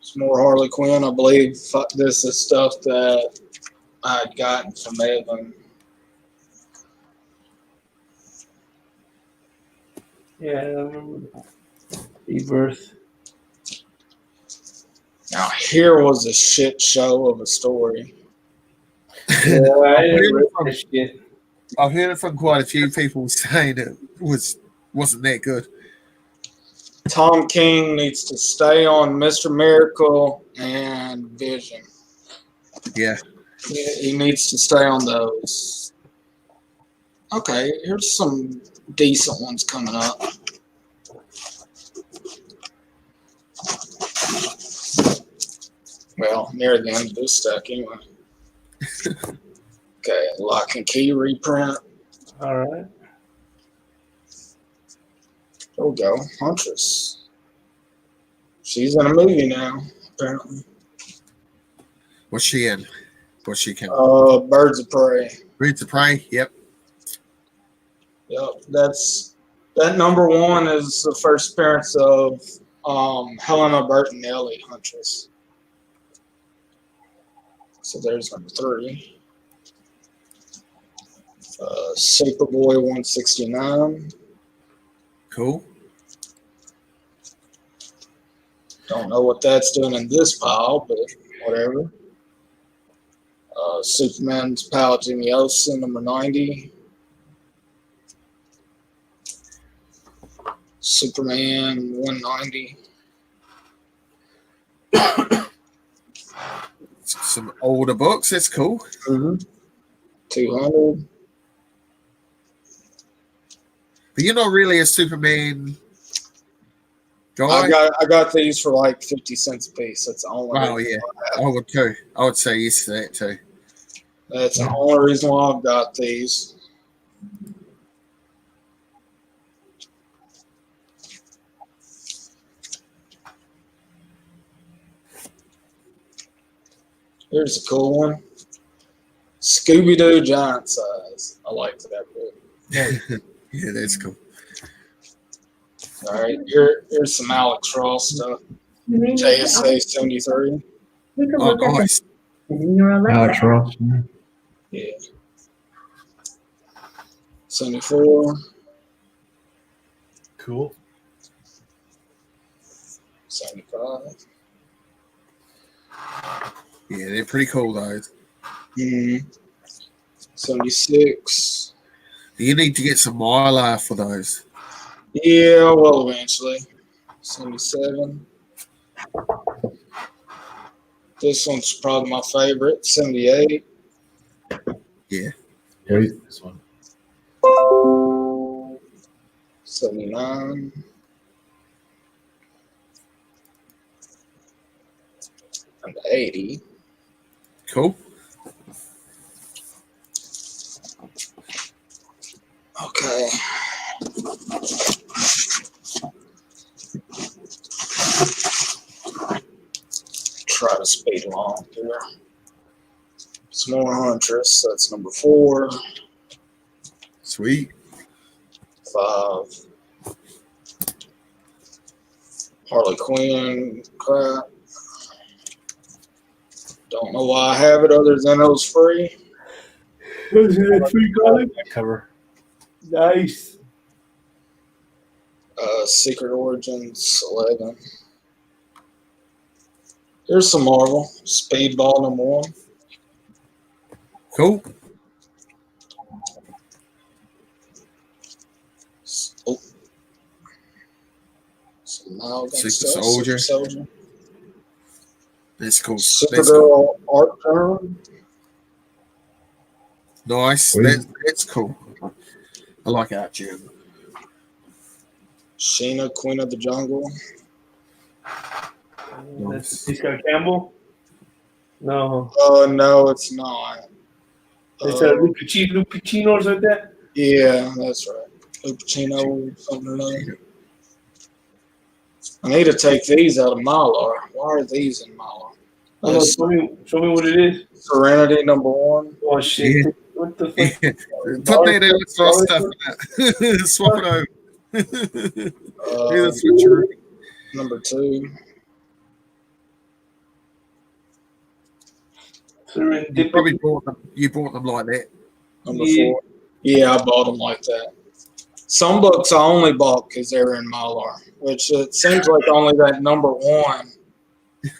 B: Some more Harley Quinn. I believe this is stuff that I had gotten from Evan.
C: Yeah, I remember that. Rebirth.
B: Now, here was a shit show of a story.
C: Yeah, I didn't read that shit.
A: I've heard it from quite a few people saying it wasn't that good.
B: Tom King needs to stay on Mr. Miracle and Vision.
A: Yeah.
B: He needs to stay on those. Okay, here's some decent ones coming up. Well, near the end of this stack anyway. Okay, Lock and Key reprint.
C: All right.
B: There we go. Huntress. She's in a movie now, apparently.
A: What's she in? What's she can?
B: Birds of Prey.
A: Birds of Prey. Yep.
B: Yep, that #1 is the first appearance of Helena Bertinelli, Huntress. So there's #3. Superboy 169.
A: Cool.
B: Don't know what that's doing in this pile, but whatever. Superman's pal Jimmy Olsen, #90. Superman 190.
A: Some older books. That's cool.
B: 200.
A: But you're not really a Superman guy.
B: I got these for like 50 cents a piece. That's the only
A: Wow,
B: reason
A: yeah.
B: why
A: I would too. I would say yes to that too.
B: That's the only reason why I've got these. Here's a cool one. Scooby-Doo Giant Size. I like that book.
A: Yeah, that's cool.
B: All right, here's some Alex Ross stuff. JSA 73.
F: We can
A: Oh,
F: look at
A: nice.
F: that in your
D: Alex
F: Alexa.
D: Ross.
B: Yeah. 74.
E: Cool.
B: 75.
A: Yeah, they're pretty cool those.
B: 76.
A: You need to get some Mylar for those.
B: Yeah, well, eventually. 77. This one's probably my favorite. 78.
A: Yeah.
E: This one.
B: 79. And 80.
A: Cool.
B: Okay. Try to speed along here. Some more Huntress. That's #4.
A: Sweet.
B: 5. Harley Quinn. Crap. Don't know why I have it other than it was free.
E: That cover.
C: Nice.
B: Secret Origins 11. Here's some Marvel. Speedball #1.
A: Cool.
B: Oh. Some Malcolm
A: Secret
B: stuff.
A: Soldier.
B: Super Soldier.
A: That's cool. That's cool.
B: Supergirl art journal.
A: Nice.
D: Sweet.
A: That's cool. I like Art Jim.
B: Sheena, Queen of the Jungle.
C: That's Scott Campbell. No,
B: Oh no, it's not.
C: it's
B: Uh,
C: Luke Pacino or something like that.
B: yeah, that's right. Pacino, something or another. I need to take these out of Mylar. Why are these in Mylar?
C: Oh, no, show me what it is.
B: Serenity #1.
C: Oh shit!
A: Yeah.
C: What the fuck?
A: Yeah. Put that Alex Ross stuff in it. Swap it over. Yeah, that's what you're.
B: #2.
A: You probably bought them. You bought them like that.
B: #4. Yeah, I bought them like that. Some books I only bought because they were in Mylar, which it seems like only that #1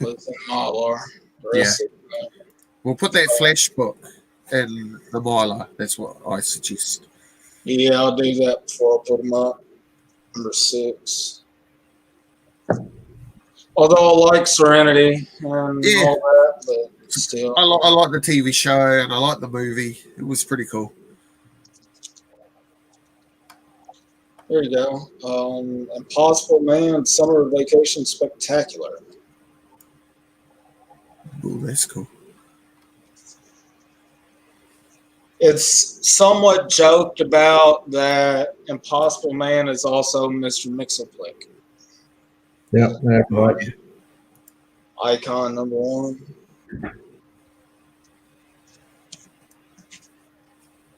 B: was in Mylar. The rest of them-
A: We'll put that Flash book in the Mylar. That's what I suggest.
B: Yeah, I'll do that before I put them up. #6. Although I like Serenity and
A: Yeah.
B: all that, but still.
A: I like the TV show and I like the movie. It was pretty cool.
B: There you go. Impossible Man Summer Vacation Spectacular.
A: Oh, that's cool.
B: It's somewhat joked about that Impossible Man is also Mr. Mixoplick.
D: Yeah, that's right.
B: Icon #1. Here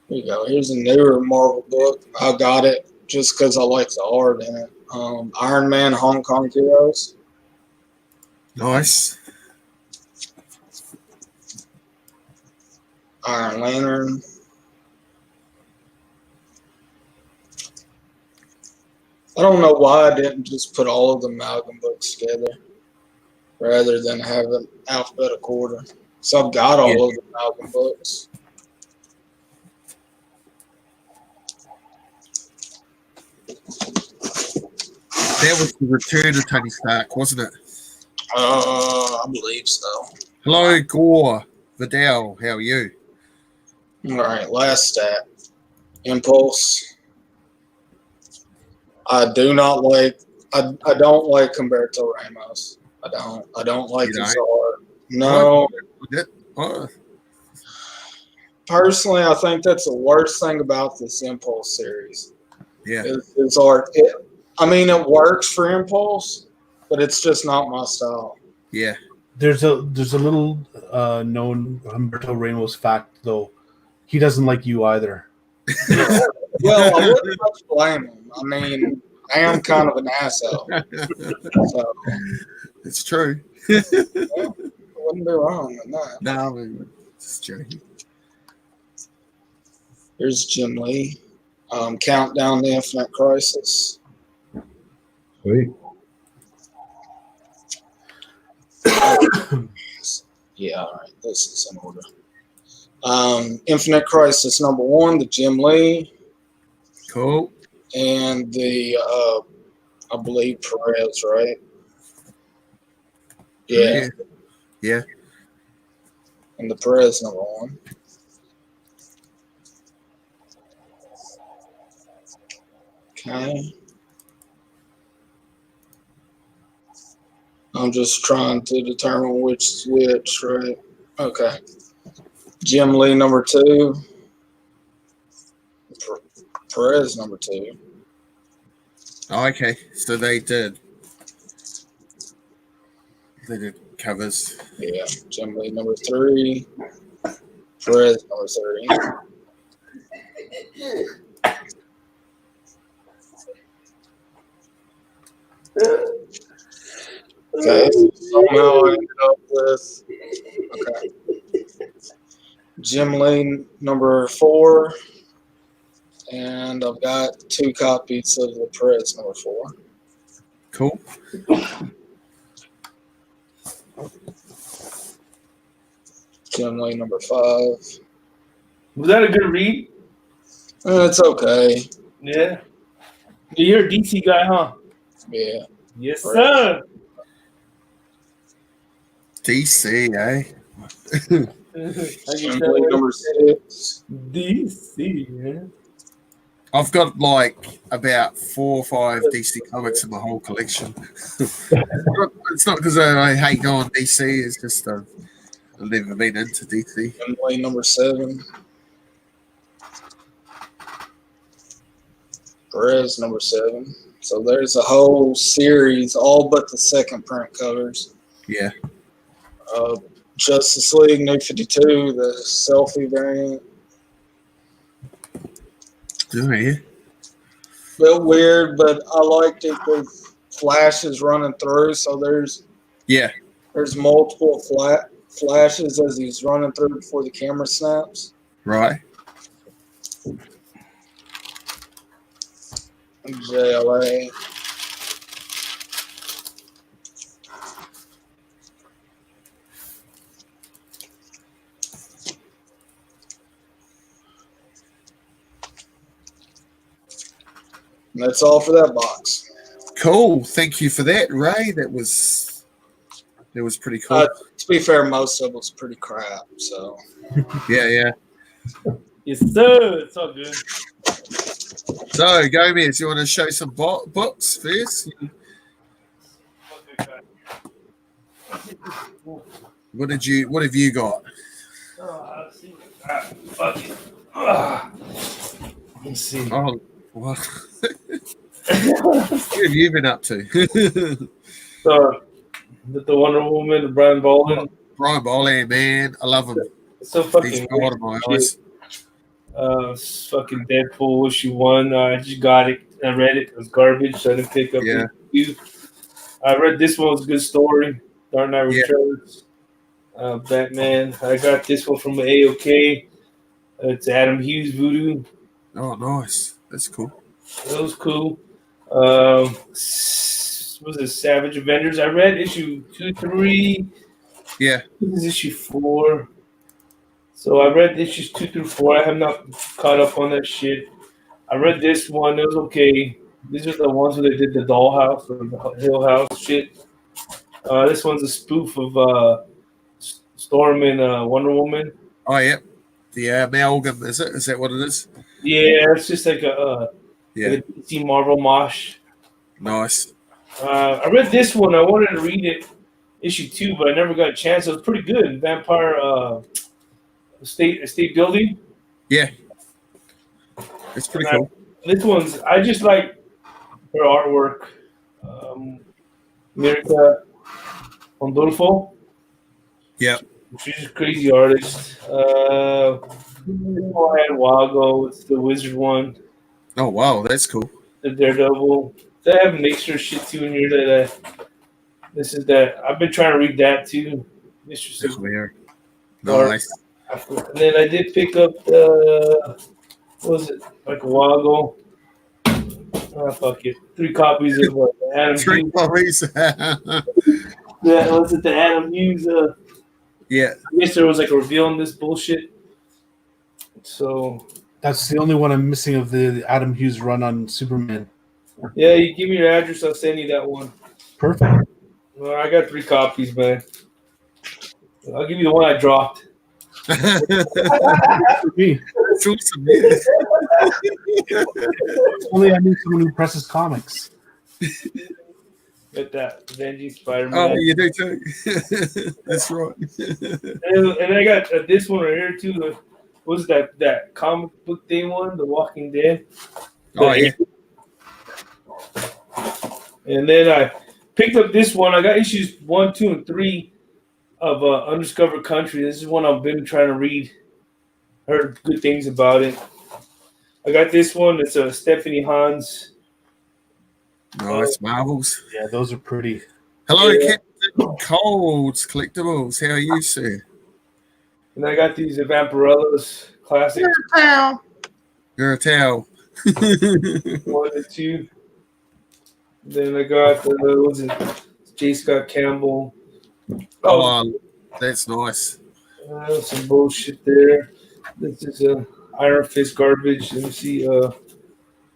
B: you go. Here's a newer Marvel book. I got it just because I like the art in it. Iron Man Hong Kong Heroes.
A: Nice.
B: Iron Lantern. I don't know why I didn't just put all of the Malcolm books together rather than have them alphabetical order. So I've got all of the Malcolm books.
A: That was the return of Tony Stark, wasn't it?
B: I believe so.
A: Hello, Gore Vidal. How are you?
B: All right, last stat. Impulse. I do not like. I don't like Humberto Ramos. I don't like
A: You
B: his
A: don't?
B: art. No,
A: Oh,
B: personally, I think that's the worst thing about this Impulse series.
A: yeah.
B: Is his art. I mean, it works for Impulse, but it's just not my style.
A: Yeah.
E: There's a little known Humberto Ramos fact though. He doesn't like you either.
B: Well, I wouldn't much blame him. I mean, I am kind of an asshole. So,
A: It's true.
B: I wouldn't be wrong in that.
A: No, I mean, just joking.
B: Here's Jim Lee. Countdown to Infinite Crisis.
D: Sweet.
B: Yeah, all right. This is in order. Infinite Crisis #1, the Jim Lee,
A: Cool.
B: and the I believe Perez, right? Yeah,
A: Yeah.
B: and the Perez #1. Okay. I'm just trying to determine which is which, right? Okay. Jim Lee #2. Perez #2.
A: Oh, okay. So they did covers.
B: Yeah. Jim Lee #3. Perez #3. Okay. Somehow I ended up with Jim Lee #4. And I've got 2 copies of the Perez #4.
A: Cool.
B: Jim Lee #5.
C: Was that a good read?
B: It's okay.
C: Yeah. You're a DC guy, huh?
B: Yeah.
C: Yes,
B: Right.
C: sir.
A: DC, eh?
B: Jim Lee #6.
C: DC, man.
A: I've got like about 4 or 5 DC comics in my whole collection. It's not because I hate going DC. It's just I've never been into DC.
B: Emily number 7. Perez number 7. So there's a whole series, all but the second print covers.
A: Yeah.
B: Justice League New 52, the selfie variant.
A: Oh, yeah.
B: Bit weird, but I liked it with flashes running through. So there's multiple flashes as he's running through before the camera snaps.
A: Right.
B: JLA. And that's all for that box.
A: Cool. Thank you for that, Ray. That was pretty cool.
B: To be fair, most of it was pretty crap. So
A: Yeah.
C: Yes, sir. It's all good.
A: So, Gomez, you want to show some books first? What have you got?
C: Let's see.
A: Oh, what? What have you been up to?
C: So, the Wonder Woman, the Brian Bolland.
A: Brian Bolland, man, I love him.
C: It's so
A: He's
C: fucking
A: God of my eyes.
C: fucking Deadpool issue 1. I just got it. I read it. It was garbage, so I didn't pick up
A: Yeah.
C: it. I read this one. It was a good story. Dark Knight
A: Yeah.
C: Returns. Batman. I got this one from AOK. It's Adam Hughes Voodoo.
A: Oh, nice. That's cool.
C: That was cool. Was it Savage Avengers? I read issue 2, 3.
A: Yeah.
C: This is issue 4. So I read issues 2 through 4. I have not caught up on that shit. I read this one. It was okay. These are the ones where they did the Dollhouse or the Hill House shit. This one's a spoof of Storm and Wonder Woman.
A: Oh, yeah. The amalgam, is it? Is that what it is?
C: Yeah, it's just like a DC Marvel mosh.
A: Nice.
C: I read this one. I wanted to read it, issue 2, but I never got a chance. It was pretty good. Vampire Estate Building.
A: Yeah. It's pretty cool.
C: This one's, I just like her artwork. Mirka Ondolfo.
A: Yeah.
C: She's a crazy artist. I had a while ago. It's the Wizard one.
A: Oh, wow. That's cool.
C: The Daredevil. They have mixture shit too in here this is that. I've been trying to read that too. It's just
A: That's weird.
C: Dark.
A: Nice.
C: And then I did pick up what was it, like a while ago? Fuck it. 3 copies of Adam
A: 3
C: Hughes.
A: copies.
C: Yeah, was it the Adam Hughes?
A: Yeah.
C: I guess there was like a reveal on this bullshit. So
E: That's the only one I'm missing of the Adam Hughes run on Superman.
C: yeah, you give me your address, I'll send you that one.
E: Perfect.
C: Well, I got 3 copies, man. I'll give you the one I dropped.
E: For me.
A: It's awesome, man.
E: Only I need someone who presses comics.
C: Get that Avenging Spider-Man.
A: Oh, you do too. That's right.
C: And I got this one right here too. What was that comic book day one, The Walking Dead?
A: Oh, yeah.
C: And then I picked up this one. I got issues 1, 2, and 3 of Undiscovered Country. This is one I've been trying to read. Heard good things about it. I got this one. It's a Stephanie Hans.
A: Nice. Marvels.
E: Yeah, those are pretty.
A: Hello,
C: Yeah.
A: Captain Cold's Collectibles. How are you, sir?
C: And I got these Vampirellas classics.
A: You're a towel.
C: 1 and 2. Then I got was it J. Scott Campball.
A: Oh, that's nice.
C: Some bullshit there. This is Iron Fist garbage. Let me see.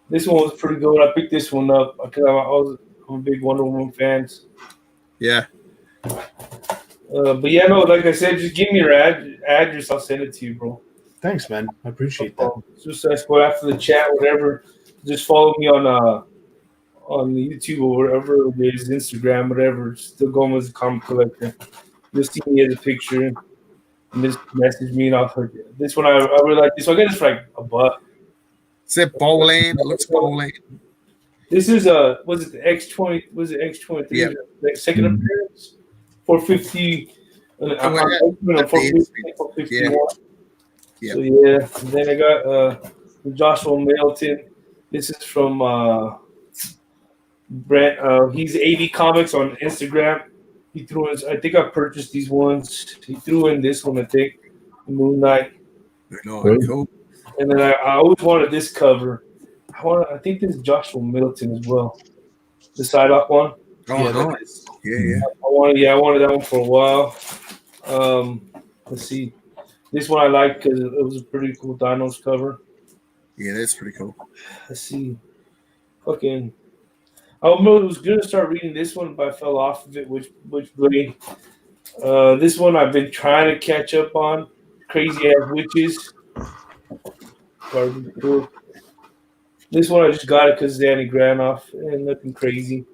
C: This one was pretty good. I picked this one up because I'm a big Wonder Woman fan.
A: Yeah.
C: But yeah, no, like I said, just give me your address. I'll send it to you, bro.
E: Thanks, man. I appreciate that.
C: Suicide Squad after the chat, whatever. Just follow me on YouTube or wherever it is, Instagram, whatever. Still going as a comic collector. You'll see me as a picture and just message me and I'll hurt you. This one I really like this. So I got this for like $1.
A: Is that bowling? It looks bowling.
C: This is was it the X20? Was it X23?
A: Yeah.
C: The second appearance? 450.
A: Yeah.
C: 451.
A: Yeah.
C: So yeah. And then I got Joshua Middleton. This is from Brent. He's AV Comics on Instagram. He threw in. I think I purchased these ones. He threw in this one. I think Moon Knight.
A: Cool.
C: And then I always wanted this cover. I think this is Joshua Middleton as well. The Psylocke one.
A: Oh,
E: Yeah,
A: nice. Yeah.
C: I wanted that one for a while. Let's see. This one I like because it was a pretty cool Dinos cover.
A: Yeah, that's pretty cool.
C: Let's see. I was gonna start reading this one, but I fell off of it. Which really, this one I've been trying to catch up on. Crazy Ass Witches. Cool. This one I just got it because Danny Granoff and nothing crazy.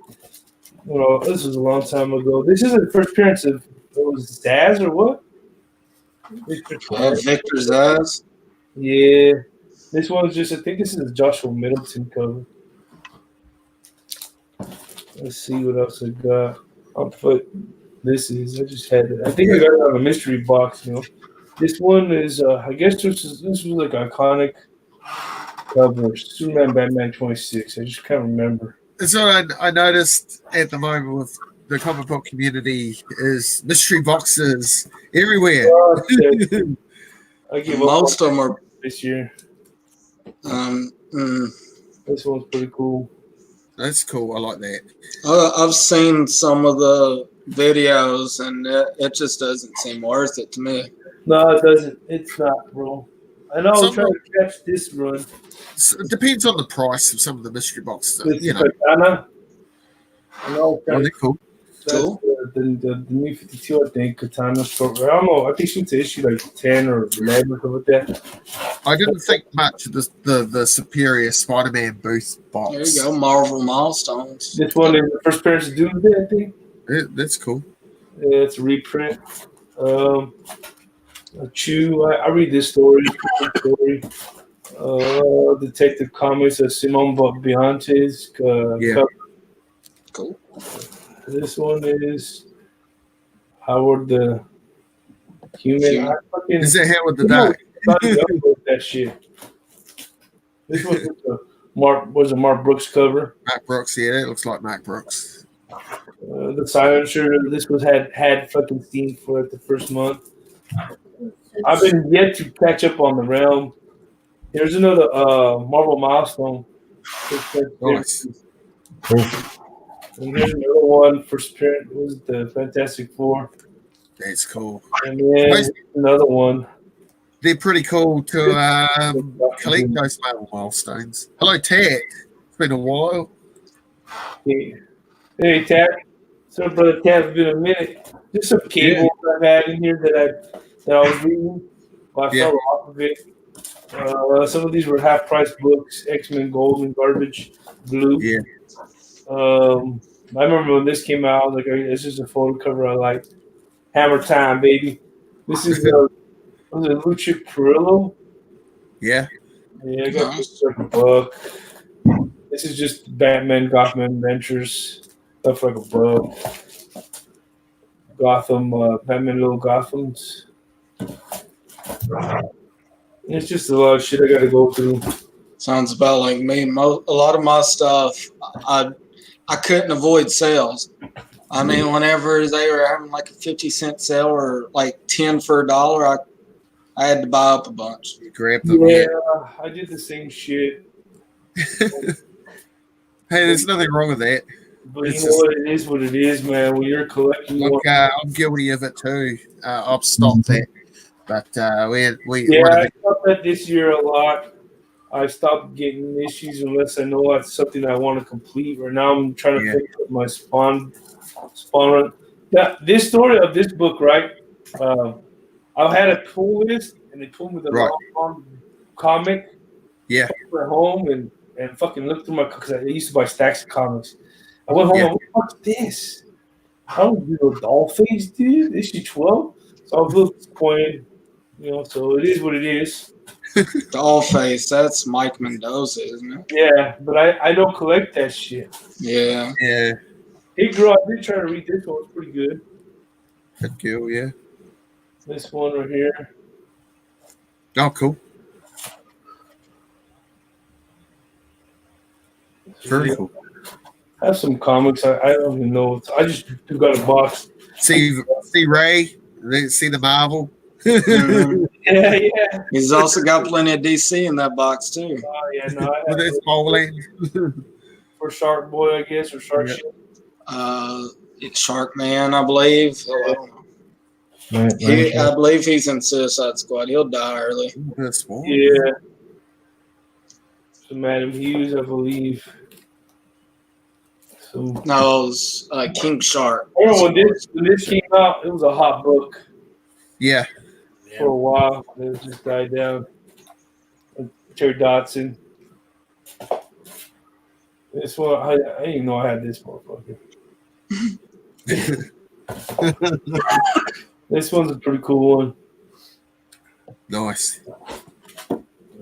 C: This was a long time ago. This isn't the first appearance of was Zaz or what?
B: Victor Zaz.
C: Yeah. This one's just, I think this is a Joshua Middleton cover. Let's see what else I got. I'll put this is. I just had it. I think I got it on a mystery box, This one is, I guess this was like iconic cover. Superman Batman 26. I just can't remember.
A: That's what I noticed at the moment with the comic book community is mystery boxes everywhere.
C: I give
B: Most of them are.
C: this year.
B: Mm,
C: This one's pretty cool.
A: That's cool. I like that.
B: I've seen some of the videos, and it just doesn't seem worth it to me.
C: No, it doesn't. It's not, bro. I know. I'm
A: Some-
C: trying to catch this run.
A: It depends on the price of some of the mystery boxes.
C: With Katana. I know.
A: Oh, they're cool.
C: That's
B: Cool.
C: the new 52, I think. Katana store. I don't know. I think she went to issue like 10 or 11 or something like that.
A: I didn't think much of the Superior Spider-Man booth box.
B: There you go, Marvel Milestones.
C: This one is the first appearance of Doomsday, I think.
A: Yeah, that's cool.
C: Yeah, it's a reprint. Chew. I read this story. Detective Comics of Simon Biantes.
A: Yeah.
C: Cover.
B: Cool.
C: This one is Howard the Human. I fucking
A: Is that Howard the Duck?
C: that shit. This was a Mark Brooks cover.
A: Mark Brooks, yeah, that looks like Mark Brooks.
C: The Silencer. This was had fucking Steam for it the first month. I've been yet to catch up on the Realm. Here's another Marvel milestone.
A: Nice.
C: And here's another one. First appearance was the Fantastic Four.
A: That's cool.
C: And then another one.
A: They're pretty cool to collect those Marvel milestones. Hello, Ted. It's been a while.
C: Hey, Tab. So, brother Tab, it's been a minute. Just some cables I've had in here that I was reading, but I fell off of it. Some of these were half-price books. X-Men Gold and Garbage Blue.
A: Yeah.
C: I remember when this came out. I was like, this is a photo cover I like. Hammer Time, baby. This is was it Lucha Perillo?
A: Yeah.
C: Yeah, I got this like a book. This is just Batman Gotham Adventures. Stuff like a book. Gotham, Batman Little Gothams. It's just a lot of shit I got to go through.
B: Sounds about like me. A lot of my stuff, I couldn't avoid sales. I mean, whenever they were having like a 50-cent sale or like 10 for $1, I had to buy up a bunch.
A: You grab them.
C: Yeah, I did the same shit.
A: Hey, there's nothing wrong with that.
C: But
A: It's
C: you know what it is, man. When you're collecting,
A: Look, I'm guilty of it too. I've stopped that. But we
C: I stopped that this year a lot. I stopped getting issues unless I know it's something I want to complete. Right now, I'm trying to fix up my spawn run. Yeah, this story of this book, right? I had a pull list and they pulled me the
A: Right.
C: long comic.
A: Yeah.
C: I went home and fucking looked through my because I used to buy stacks of comics. I went home.
A: Yeah.
C: And, what the fuck is this? I don't do a doll face, dude. Issue 12. So I was a little disappointed. So it is what it is.
B: Doll face. That's Mike Mendoza, isn't it?
C: Yeah, but I don't collect that shit.
B: Yeah.
A: Yeah.
C: Hey, girl, I did try to read this one. It's pretty good.
A: Good girl, yeah.
C: This one right here.
A: Oh, cool. Very cool.
C: I have some comics. I don't even know. I just got a box.
A: See Ray. See the Marvel.
B: Mhm.
C: Yeah.
B: He's also got plenty of DC in that box too.
C: Oh, yeah, no. I
A: With
C: have
A: his bowling.
C: for Shark Boy, I guess, or Shark
A: Yeah.
C: Shit.
B: Shark Man, I believe. Oh, I don't know.
D: Right.
B: I believe he's in Suicide Squad. He'll die early.
A: That's one.
C: Yeah. So Madam Hughes, I believe. So
B: No, it was King Shark.
C: I remember when this came out, it was a hot book
A: Yeah.
C: for a while. Then it just died down. Terry Dodson. This one, I didn't even know I had this motherfucker. This one's a pretty cool one.
A: Nice.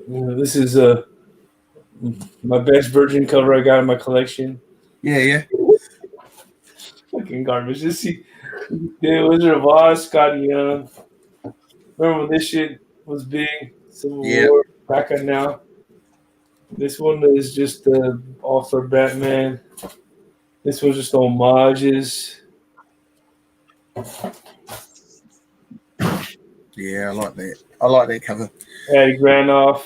C: This is my best Virgin cover I got in my collection.
A: Yeah, yeah.
C: Fucking garbage. This see, Wizard of Oz, Scotty Young. Remember when this shit was big? Civil
A: Yeah.
C: War, back on now. This one is just the All-Star Batman. This one's just homages.
A: Yeah, I like that. I like that cover.
C: Eddie Granoff.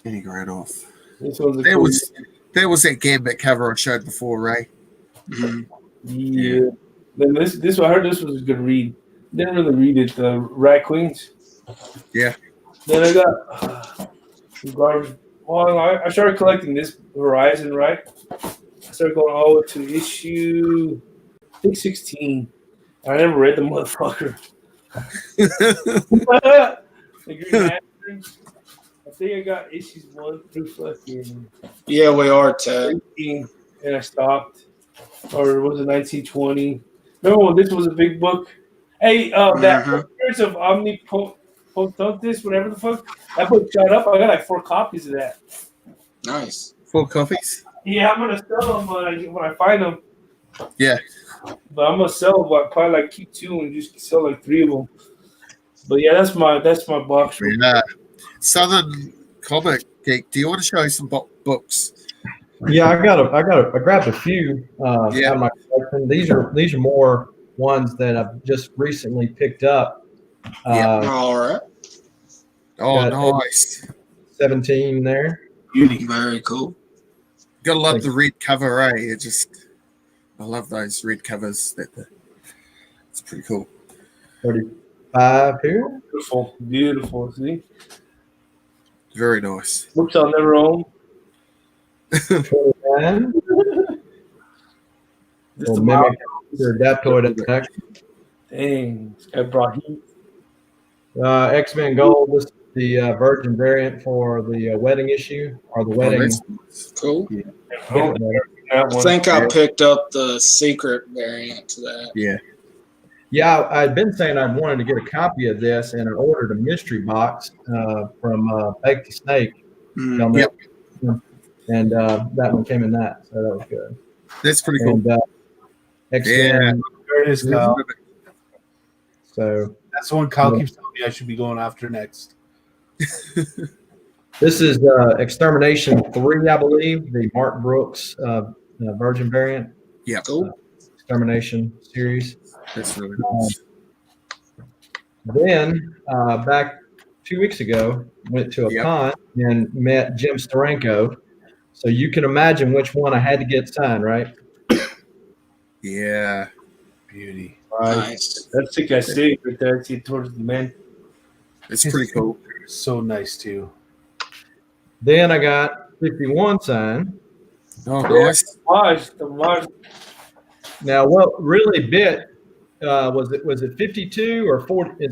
A: Any grade off.
C: This one's a
A: There
C: cool.
A: was that Gambit cover I showed before, Ray.
B: Mhm.
C: Yeah. Then this I heard this was a good read. Didn't really read it. The Rat Queens.
A: Yeah.
C: Then I got some garbage. Well, I started collecting this Horizon, right? I started going all the way to issue, I think 16. I never read the motherfucker. The Green Lantern. I think I got issues 1 through fucking
B: Yeah, we are, Ted.
C: 18, and I stopped. Or was it 1920? Remember when this was a big book? Hey, that
B: Mhm.
C: Pictures of Omnipotentis, whatever the fuck, that book shot up. I got like 4 copies of that.
B: Nice.
A: 4 copies.
C: Yeah, I'm gonna sell them when I find them.
A: Yeah.
C: But I'm gonna sell them. Probably like keep 2 and just sell like 3 of them. But yeah, that's my box.
A: Yeah. Southern Comic Geek. Do you want to show some books?
D: Yeah, I grabbed a few
A: Yeah.
D: out of my collection. These are more ones that I've just recently picked up.
A: Yeah.
B: All right.
A: Oh,
D: Got-
A: nice.
D: 17 there.
E: Beauty.
B: Very cool.
A: Gotta love
D: Thanks.
A: the red cover, eh? I love those red covers. It's pretty cool.
D: 35 here.
C: Beautiful, beautiful. See,
A: Very nice.
C: books I'll never own.
D: 29.
C: This
D: Little
C: the
D: mimic your Adaptoid attack.
C: Dang, this guy brought heat.
D: X-Men Gold. This is the Virgin variant for the wedding issue or the
A: Oh,
D: wedding.
A: that's-
B: Cool.
C: Oh, that
B: I
C: one.
B: think I picked up the secret variant to that.
A: yeah.
D: Yeah, I'd been saying I wanted to get a copy of this, and I ordered a mystery box from Bake the Snake.
B: Mm.
A: Yep.
D: And that one came in that, so that was good.
A: That's pretty cool.
D: And X-Men,
E: There it is, Kyle.
D: so
E: That's the one Kyle keeps telling me I should be going after next.
D: this is Extermination 3, I believe, the Mark Brooks Virgin variant
B: Cool.
D: Extermination series.
A: That's really nice.
D: Then back 2 weeks ago, went to a
A: Yep.
D: con and met Jim Steranko. So you can imagine which one I had to get signed, right?
A: Yeah.
E: Beauty.
B: Nice.
C: That's the guy sitting right there. See towards the man.
A: It's pretty cool.
E: So nice too.
D: Then I got 51 signed.
A: Oh, nice.
C: The Maj.
D: Now, what really bit was it 52 or 40?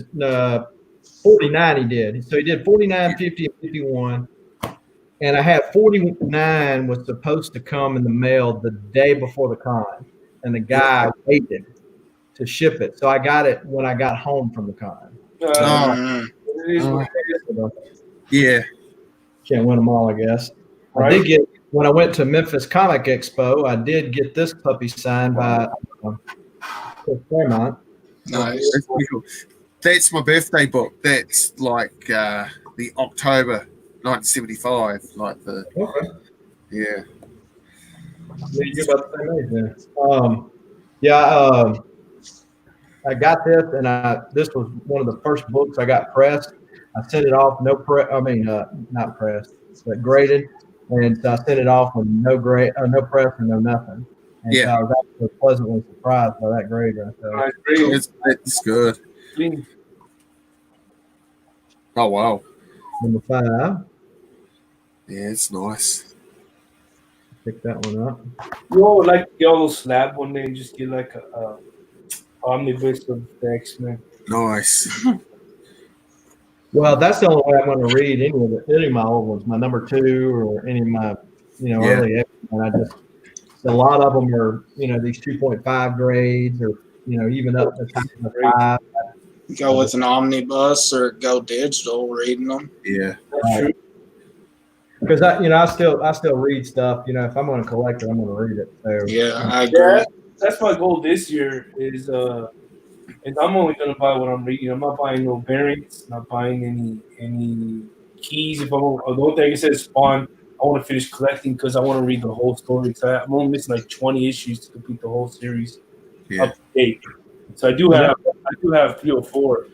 D: 49 he did. So he did 49, 50, and 51. And I had 49 was supposed to come in the mail the day before the con. And the guy waited to ship it. So I got it when I got home from the con.
B: Mm.
C: It is what it is.
A: Yeah.
D: Can't win them all, I guess. I
C: Right.
D: did get, when I went to Memphis Comic Expo, I did get this puppy signed by Chris Claremont.
B: Nice.
A: That's pretty cool. That's my birthday book. That's like the October 1975. Like the
D: Okay.
A: yeah.
D: Yeah, you're about the same age then. I got this, and this was one of the first books I got pressed. I sent it off, not pressed, but graded, and so I sent it off with no press and no nothing. And
A: Yeah.
D: so I was actually pleasantly surprised by that grade right there.
C: Nice, great.
A: It's good.
C: Clean.
A: Oh wow.
D: Number 5,
A: Yeah, it's nice.
D: pick that one up.
C: You all would like to get all those slab one day and just get like a omnibus of the X-Men.
A: Nice.
D: Well, that's the only way I'm going to read any of my old ones, my number 2 or any of my,
A: Yeah.
D: early X-Men. A lot of them are, these 2.5 grades or, even up to 5.
B: Go with an omnibus or go digital reading them.
A: Yeah.
C: That's true.
D: Because I still read stuff. If I'm going to collect it, I'm going to read it. So
B: Yeah, I agree.
C: That's my goal this year is I'm only gonna buy what I'm reading. I'm not buying no variants, not buying any keys. The only thing it says Spawn, I want to finish collecting because I want to read the whole story. So I'm only missing like 20 issues to complete the whole series
A: Yeah.
C: up to date. So I do have 304.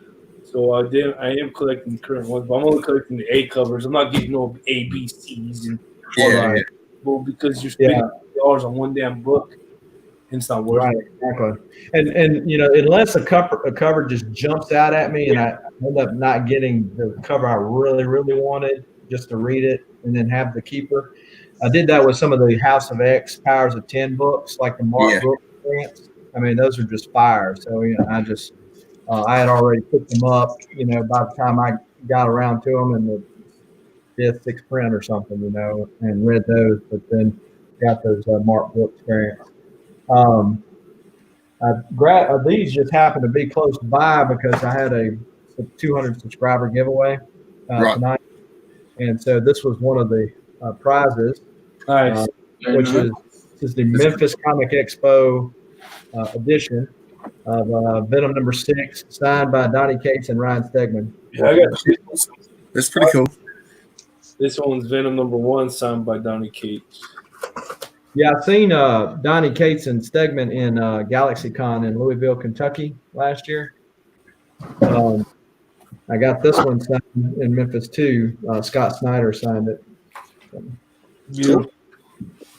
C: So I am collecting the current ones, but I'm only collecting the A covers. I'm not getting no A, B, C's and
A: Yeah.
C: well, because you're spending $50 on one damn book. It's not worth
D: right,
C: it.
D: exactly. And unless a cover just jumps out at me and I end up not getting the cover I really, really wanted just to read it and then have the keeper. I did that with some of the House of X, Powers of 10 books, like the Mark Brooks grants. I mean, those are just fire. So, I had already picked them up, by the time I got around to them in the 5th, 6th print or something, and read those, but then got those Mark Brooks grants. These just happened to be close by because I had a 200 subscriber giveaway tonight, and so this was one of the prizes,
C: Nice.
D: which is the Memphis Comic Expo edition of Venom number 6, signed by Donnie Cates and Ryan Stegman.
C: Yeah, I got
A: That's pretty cool.
C: this one's Venom number 1, signed by Donnie Cates.
D: Yeah, I've seen Donnie Cates and Stegman in GalaxyCon in Louisville, Kentucky last year. I got this one signed in Memphis too. Scott Snyder signed it.
C: Beautiful.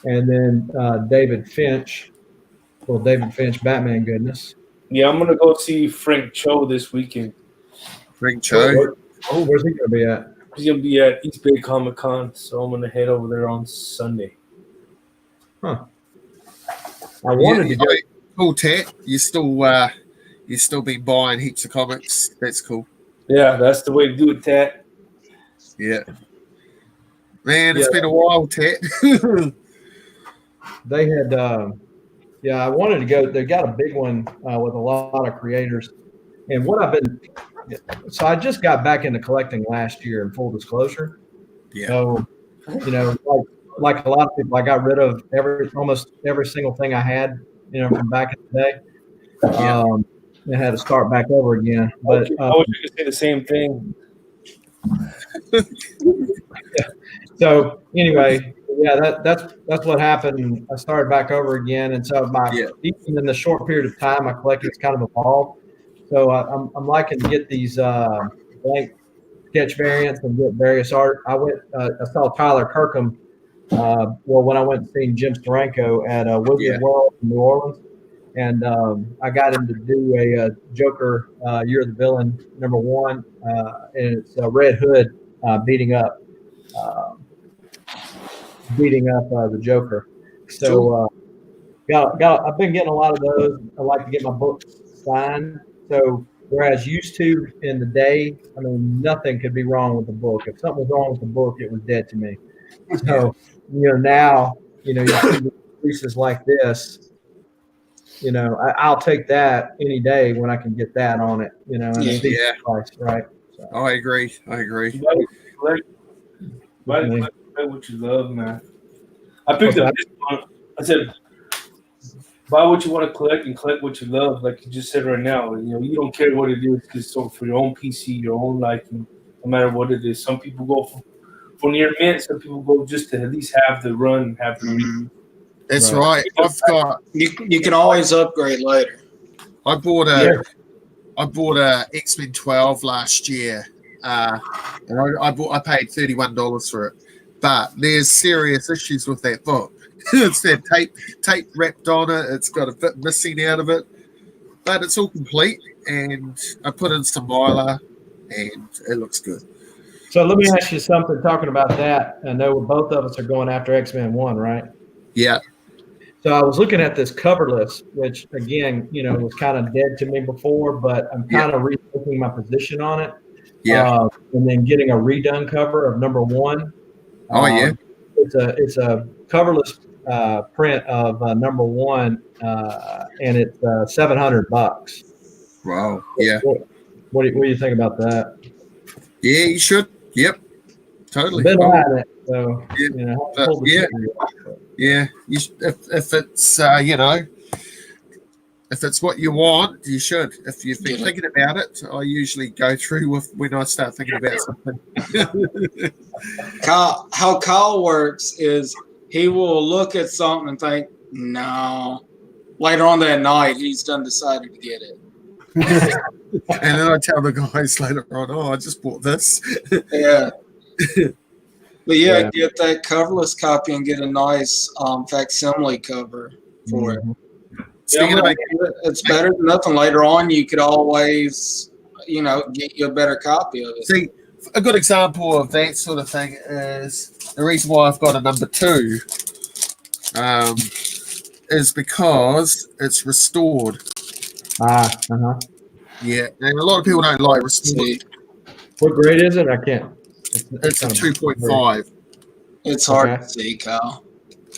D: And then David Finch, Batman goodness.
C: Yeah, I'm gonna go see Frank Cho this weekend.
A: Frank Cho.
D: Where's he gonna be at?
C: He's gonna be at East Bay Comic Con, so I'm gonna head over there on Sunday.
D: I wanted to go.
A: Cool, Tat. You still been buying heaps of comics. That's cool.
C: Yeah, that's the way to do it, Tat.
A: Yeah. Man, it's been a while, Tat.
D: They had, I wanted to go. They got a big one with a lot of creators. And so I just got back into collecting last year, in full disclosure.
A: Yeah.
D: So, like a lot of people, I got rid of almost every single thing I had, from back in the day. I had to start back over again. But
C: I wish you could say the same thing.
D: So anyway, that's what happened. I started back over again, and so even in the short period of time, my collection's kind of evolved. So I'm liking to get these blank sketch variants and get various art. I saw Tyler Kirkham. When I went and seen Jim Steranko at Wizard World in New Orleans, and I got him to do a Joker You're the Villain number 1, and it's Red Hood beating up the Joker. So I've been getting a lot of those. I like to get my books signed. So Whereas used to in the day, I mean, nothing could be wrong with the book. If something was wrong with the book, it was dead to me. So, now, you see releases like this, I'll take that any day when I can get that on it, and a
B: Yeah.
D: decent price, right? So,
A: I agree.
C: Collect what you love, man. I picked up this one. I said, buy what you want to collect and collect what you love, like you just said right now. You don't care what it is, because for your own PC, your own liking, no matter what it is. Some people go for near mint. Some people go just to at least have the run, have the read.
B: Mhm.
A: That's right. I've got.
B: You can always upgrade later.
A: I bought a X-Men 12 last year, and I paid $31 for it. But there's serious issues with that book. It's that tape wrapped on it. It's got a bit missing out of it, but it's all complete. And I put in some mylar, and it looks good.
D: So let me ask you something. Talking about that, I know both of us are going after X-Men 1, right?
A: Yeah,
D: So I was looking at this cover list, which again, was kind of dead to me before, but I'm kind of rethinking my position on it.
A: yeah.
D: And then getting a redone cover of number 1.
A: Yeah.
D: It's a coverless print of number 1, and it's $700.
A: Wow. Yeah.
D: What do you think about that?
A: Yeah, you should. Yep. Totally.
D: Been
A: Well,
D: at it, so pull the
A: yeah.
D: trigger.
A: Yeah. If it's if it's what you want, you should. If you've been thinking about it, I usually go through with when I start thinking about something.
B: How Kyle works is he will look at something and think, no. Later on that night, he's done decided to get it.
A: And then I tell the guys later on, I just bought this.
B: Yeah. But
D: Yeah.
B: get that coverless copy and get a nice facsimile cover for it.
A: So you're gonna make
B: It's better than nothing. Later on, you could always, get you a better copy of it.
A: See, a good example of that sort of thing is the reason why I've got a number 2 is because it's restored. Yeah, and a lot of people don't like restored.
B: See,
D: What grade is it? I can't.
A: It's a 2.5.
B: it's hard
D: Okay.
B: to see, Kyle.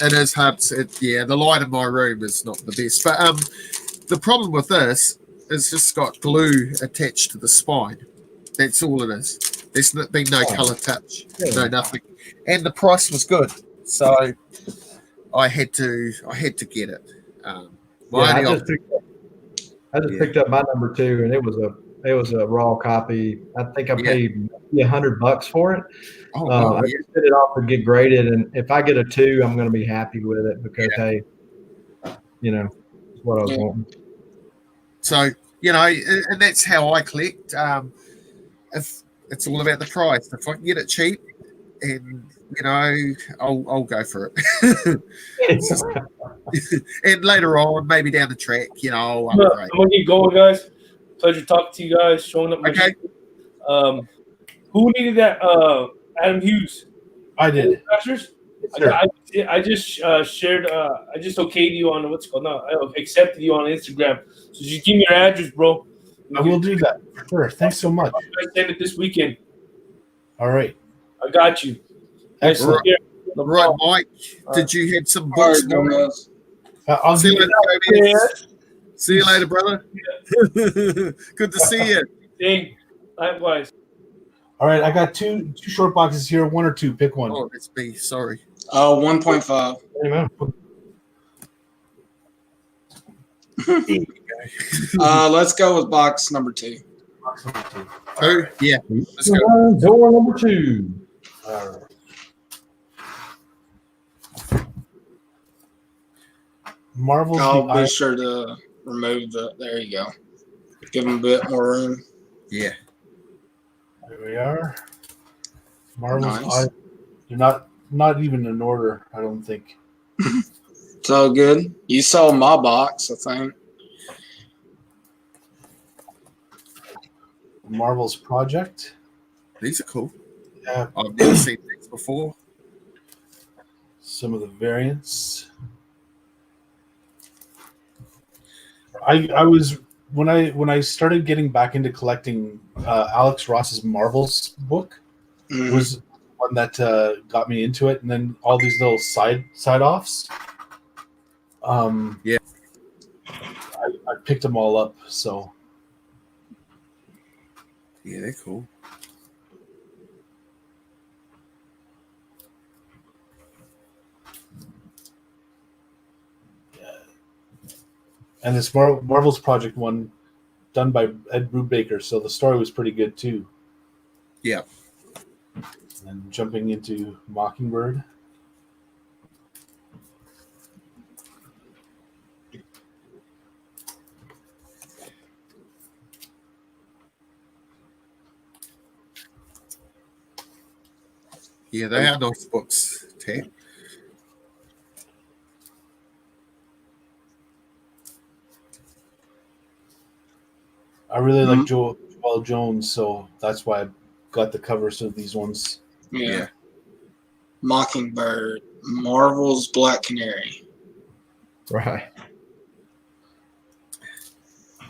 A: It is hard. The light in my room is not the best. But the problem with this is just got glue attached to the spine. That's all it is. There's been no color touch, no nothing. And the price was good, so I had to get it.
D: I just picked up my number 2, and it was a raw copy. I think I paid $100 for it. I just sent it off to get graded, and if I get a 2, I'm going to be happy with it because hey, it's what I was wanting.
A: So and that's how I collect. If it's all about the price, if I can get it cheap, and I'll go for it. And later on, maybe down the track, I'll
C: I'm
A: upgrade.
C: gonna get going, guys. Pleasure talking to you guys. Showing up my
A: Okay.
C: shit. Who needed that? Adam Hughes.
E: I did.
C: Manufacturers?
E: Sure.
C: I just shared. I just okayed you on what's it called. No, I accepted you on Instagram. So just give me your address, bro.
E: I will do that. Sure. Thanks so much.
C: I send it this weekend.
E: All right.
C: I got you.
E: Excellent.
C: No
A: Right,
C: problem.
A: Mike. Did you have some books?
B: All right, Gomez.
E: I'll
A: See
E: do
A: you
E: it.
A: later,
C: Yeah.
A: Gomez. See you later, brother. Good to see you.
C: Dang. Likewise.
E: All right. I got two short boxes here. 1 or 2. Pick one.
A: Oh, that's me. Sorry.
B: 1.5.
D: Amen.
B: Let's go with box number 2.
A: Who? Yeah. Let's go.
D: Door number 2.
E: All right. Marvel's
B: I'll
E: The
B: be
E: Iron-
B: sure to remove the. There you go. Give them a bit more room.
A: Yeah.
E: There we are. Marvel's
B: Nice.
E: Iron- They're not even in order, I don't think.
B: It's all good. You saw my box, I think.
E: Marvel's Project.
A: These are cool.
E: Yeah,
A: I've never seen these before.
E: some of the variants. I was when I started getting back into collecting Alex Ross's Marvels book
B: Mhm.
E: was one that got me into it, and then all these little side offs.
A: Yeah.
E: I picked them all up. So
A: Yeah, they're cool.
E: and this Marvel's Project one done by Ed Brubaker, so the story was pretty good too.
A: Yeah.
E: And jumping into Mockingbird.
A: Yeah, they are nice books, Ted.
E: I really like Joel Jones, so that's why I got the covers of these ones.
B: Yeah. Mockingbird, Marvel's Black Canary.
D: Right.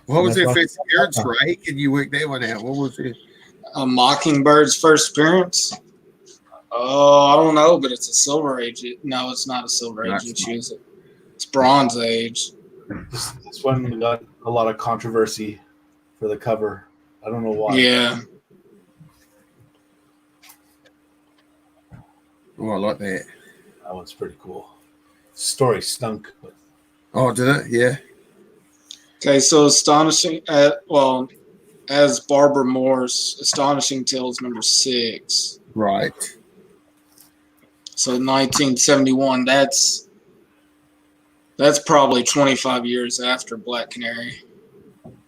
A: What was
D: That's
A: their
D: what-
A: first appearance, Ray? Can you work that one out? What was it?
B: Mockingbird's first appearance? Oh, I don't know, but it's a Silver Age. No, it's not a Silver Age
A: That's
B: issue, is it? It's Bronze Age.
E: This one got a lot of controversy for the cover. I don't know why.
B: Yeah.
A: Oh, I like that.
E: That one's pretty cool. Story stunk. But
A: Oh, did it? Yeah.
B: Okay, so Astonishing, as Barbara Morse, Astonishing Tales number 6.
A: Right.
B: So 1971, that's probably 25 years after Black Canary.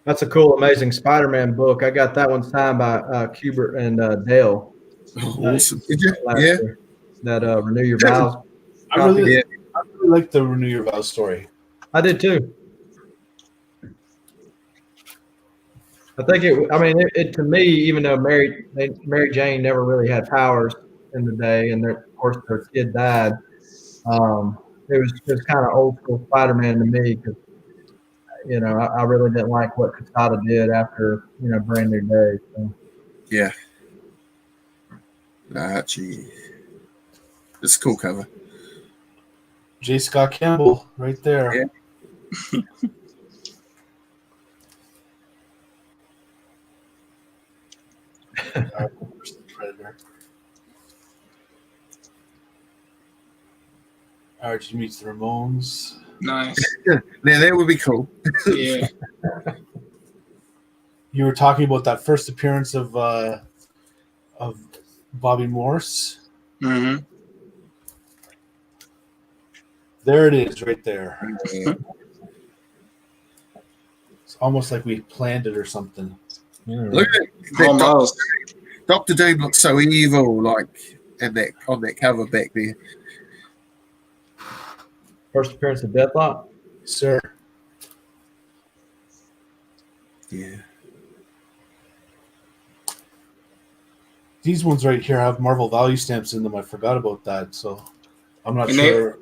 D: That's a cool, amazing Spider-Man book. I got that one signed by Kubert and Dale.
A: Oh, awesome. Did you?
D: last
A: Yeah.
D: year. That Renew Your Vows.
E: I really,
A: Yeah.
E: I really like the Renew Your Vows story.
D: I did too. I think it to me, even though Mary Jane never really had powers in the day, and of course their kid died, it was just kind of old school Spider-Man to me because I really didn't like what Quesada did after Brand New Day. So.
A: Yeah. Gee. It's a cool cover.
E: J. Scott Campbell, right there.
A: Yeah.
E: Predator. Archie meets the Ramones.
B: Nice.
A: Now that would be cool.
B: Yeah.
E: You were talking about that first appearance of Bobby Morse.
B: hmm
E: There it is, right there.
A: Yeah.
E: It's almost like we planned it or something.
A: Look at that.
B: Almost.
A: Dr. Doom looks so evil, like on that cover back there.
D: First appearance of Deathlock.
E: Sir.
A: Yeah.
E: These ones right here have Marvel value stamps in them. I forgot about that, so I'm not
B: And
E: sure.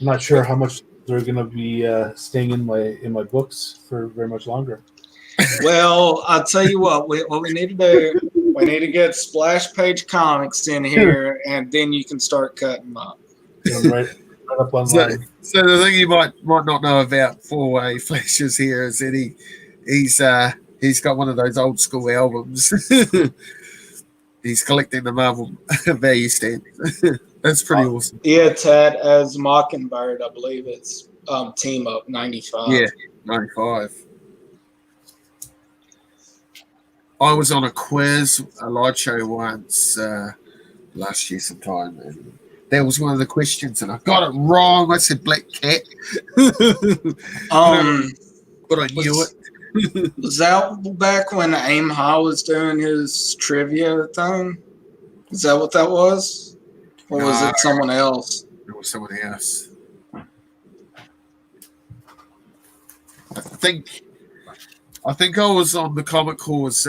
E: I'm not sure how much they're going to be staying in my books for very much longer.
B: Well, I'll tell you what we need to do. We need to get Splash Page Comics in here, and then you can start cutting them up.
E: Get them right up online.
A: So the thing you might not know about Four-Way Flashes here is that he's got one of those old school albums. He's collecting the Marvel value stamp. That's pretty awesome.
B: Yeah, Ted, as Mockingbird, I believe it's Team Up 95.
A: Yeah, 95. I was on a live show once last year sometime, and that was one of the questions, and I got it wrong. I said Black Cat, but I knew it.
B: Was that back when Aim High was doing his trivia thing? Is that what that was? Or was it someone else?
A: It was someone else. I think I was on the Comic Cause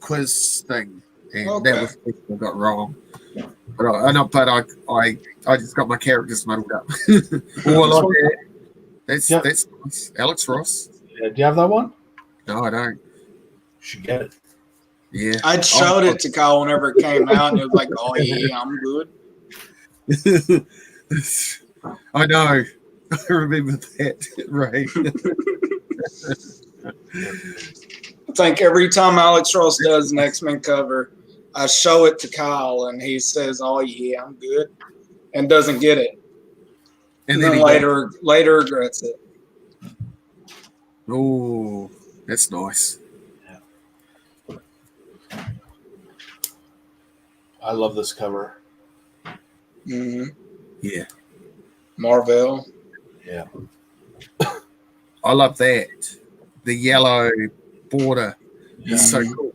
A: quiz thing, and that was the question I got wrong. But I just got my characters muddled up. Oh, I like that. That's
E: Yep.
A: that's nice. Alex Ross.
E: Yeah, do you have that one?
A: No, I don't.
E: You should get it.
A: Yeah.
B: I showed it to Kyle whenever it came out, and it was like, "Oh yeah, I'm good."
A: I know. I remember that. Right.
B: I think every time Alex Ross does an X-Men cover, I show it to Kyle, and he says, "Oh yeah, I'm good," and doesn't get it, and then
A: he
B: later regrets it.
A: Oh, that's nice.
E: I love this cover.
B: hmm
A: Yeah.
B: Marvel.
E: Yeah.
A: I love that. The yellow border is so
B: Mhm.
A: cool.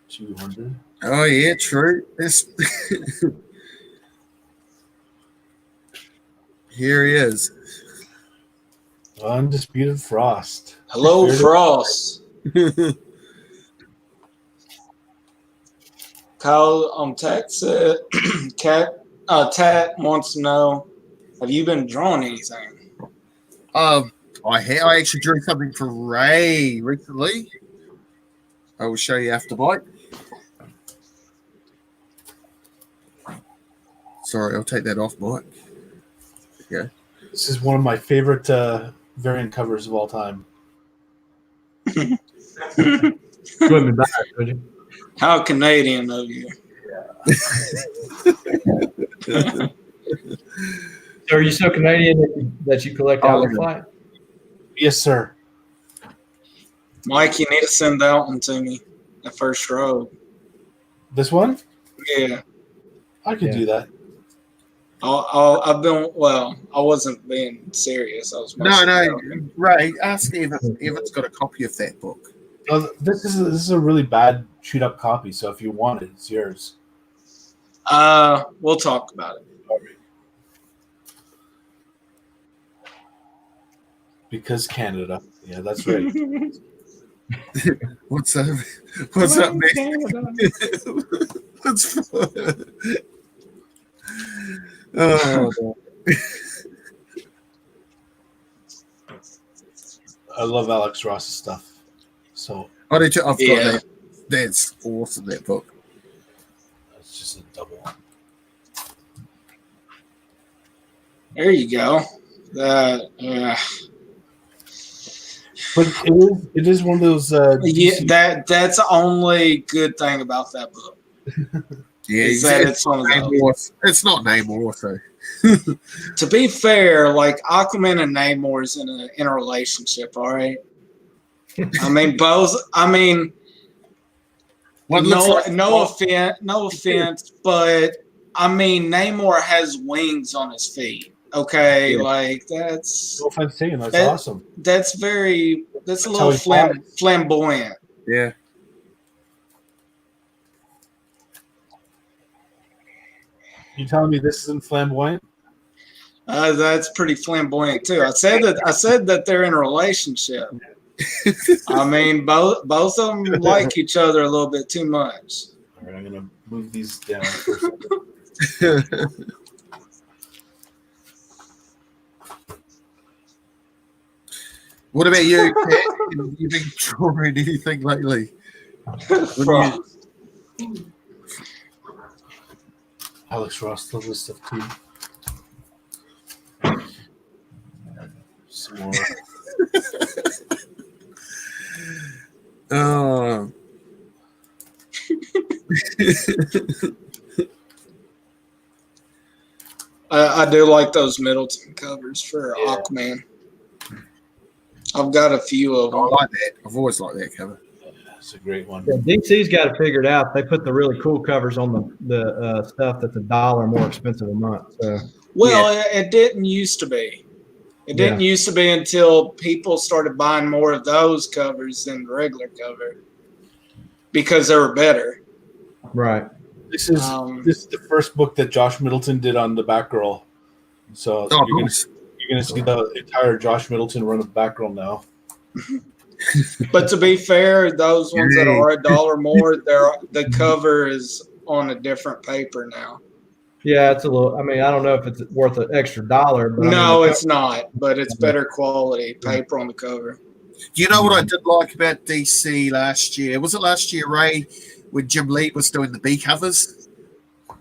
E: $200.
A: Oh yeah, true. This here he is.
E: Undisputed Frost.
B: Hello,
E: There it is.
B: Frost. Kyle Tat said, Tat wants to know, have you been drawing anything?
A: I actually drew something for Ray recently. I will show you after Mike. Sorry, I'll take that off, Mike. Yeah.
E: This is one of my favorite variant covers of all time.
D: Put me back, would you?
B: How Canadian of you.
D: So are you so Canadian that you collect
A: Oh,
D: Alex
A: yeah.
D: Light?
E: Yes, sir.
B: Mike, you need to send that one to me. The first row.
E: This one?
B: Yeah.
E: I could
D: Yeah.
E: do that.
B: I wasn't being serious. I was
A: No,
B: mostly joking.
A: Ray, ask Evan's got a copy of that book.
E: This is a really bad shoot up copy, so if you want it, it's yours.
B: We'll talk about it.
E: Because Canada. Yeah, that's right.
A: What's up? What's up, Nick? What's oh,
E: I love Alex Ross's stuff. So
A: I need to, I've got
B: Yeah.
A: that. That's awesome, that book.
E: it's just a double one.
B: There you go.
E: But it is one of those
B: That's the only good thing about that book.
A: Yeah,
B: Is that it's one of those.
A: Namor. It's not Namor, so
B: To be fair, like Aquaman and Namor is in a relationship, all right? I mean, both. I mean,
A: One looks like-
B: no offense, but I mean, Namor has wings on his feet. Okay,
A: Yeah.
B: like that's
E: no offense taken. That's
B: That-
E: awesome.
B: that's a
E: That's
B: little
E: how he flies.
B: flamboyant.
A: Yeah.
E: You telling me this isn't flamboyant?
B: That's pretty flamboyant too. I said that they're in a relationship. I mean, both of them like each other a little bit too much.
E: All right, I'm gonna move these down for a second.
A: What about you, Kat? Have you been drawing anything lately?
B: Frost.
E: Alex Ross loves this stuff too. Some more.
A: Oh.
B: I do like those Middleton covers for
E: Yeah.
B: Aquaman. I've got a few of
A: I
B: them.
A: like that. I've always liked that cover.
E: That's a great one.
D: Yeah, DC's got it figured out. They put the really cool covers on the stuff that's $1 more expensive a month. So
B: Well, it didn't used to be. It didn't used to be until people started buying more of those covers than the regular cover because they were better.
D: right.
E: This is the first book that Josh Middleton did on the Batgirl. So
A: Oh,
E: you're
A: nice.
E: gonna see the entire Josh Middleton run of Batgirl now.
B: But to be fair, those ones that are $1 more, the cover is on a different paper now.
D: Yeah, it's a little. I mean, I don't know if it's worth an extra dollar, but
B: No,
D: I mean,
B: it's not, but it's better quality paper on the cover.
A: You know what I did like about DC last year? Was it last year, Ray, when Jim Lee was doing the B covers?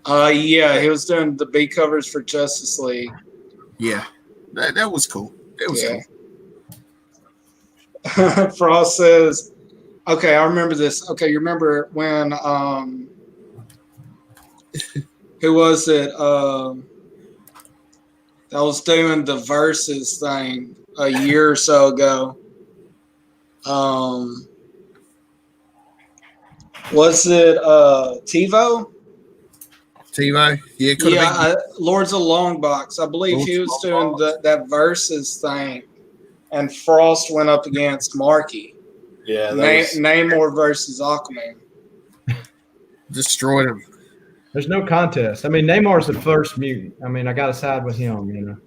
B: Yeah, he was doing the B covers for Justice League.
A: Yeah, that was cool. It was
B: Yeah.
A: cool.
B: Frost says, okay, I remember this. Okay, you remember when who was it? That was doing the versus thing a year or so ago. Was it TiVo?
A: Timo, yeah, could have been.
B: Lords of Longbox. I believe
A: Lords
B: he
A: of
B: was doing
A: Longbox.
B: that versus thing, and Frost went up against Markey.
E: Yeah, that was,
B: Namor versus Aquaman.
A: Destroyed him.
D: there's no contest. I mean, Neymar's the first mutant. I mean, I got to side with him. You know,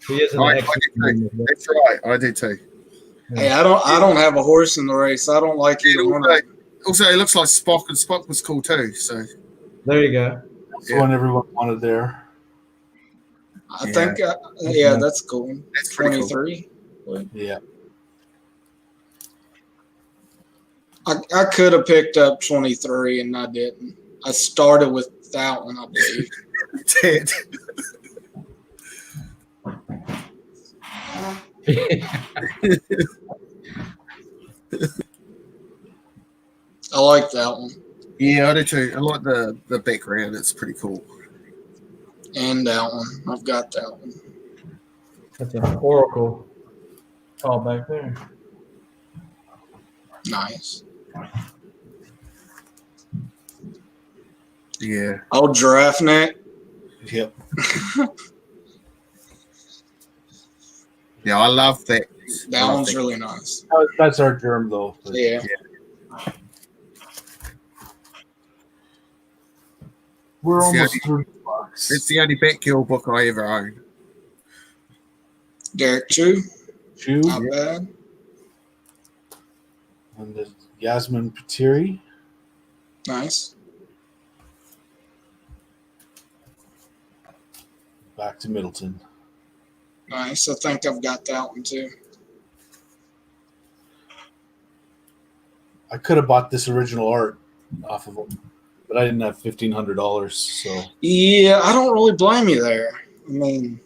D: he is an
A: I do
D: excellent.
A: too. That's right. I do too.
B: Hey, I don't have a horse in the race. I don't like either one of them.
A: Also, it looks like Spock, and Spock was cool too. So
D: There you go.
E: that's the one everyone wanted there.
B: I think, yeah, that's cool.
A: that's pretty cool.
B: 23.
E: Yeah.
B: I could have picked up 23 and I didn't. I started with that one, I believe.
A: Dead.
B: I like that one.
A: Yeah, I do too. I like the background. It's pretty cool.
B: And that one. I've got that one.
D: That's an Oracle call back there.
B: Nice.
A: Yeah.
B: Oh, Giraffe Neck.
E: Yep.
A: Yeah, I love that.
B: That one's really nice.
E: That's our germ, though. But
B: Yeah.
E: We're
A: It's
E: almost
A: the
E: through the box.
A: It's the only Batgirl book I ever own.
B: Derek Chu.
E: Chew
B: Not bad.
E: and the Yasmin Patiri.
B: Nice.
E: Back to Middleton.
B: Nice. I think I've got that one too.
E: I could have bought this original art off of them, but I didn't have $1,500. So
B: Yeah, I don't really blame you there. I mean,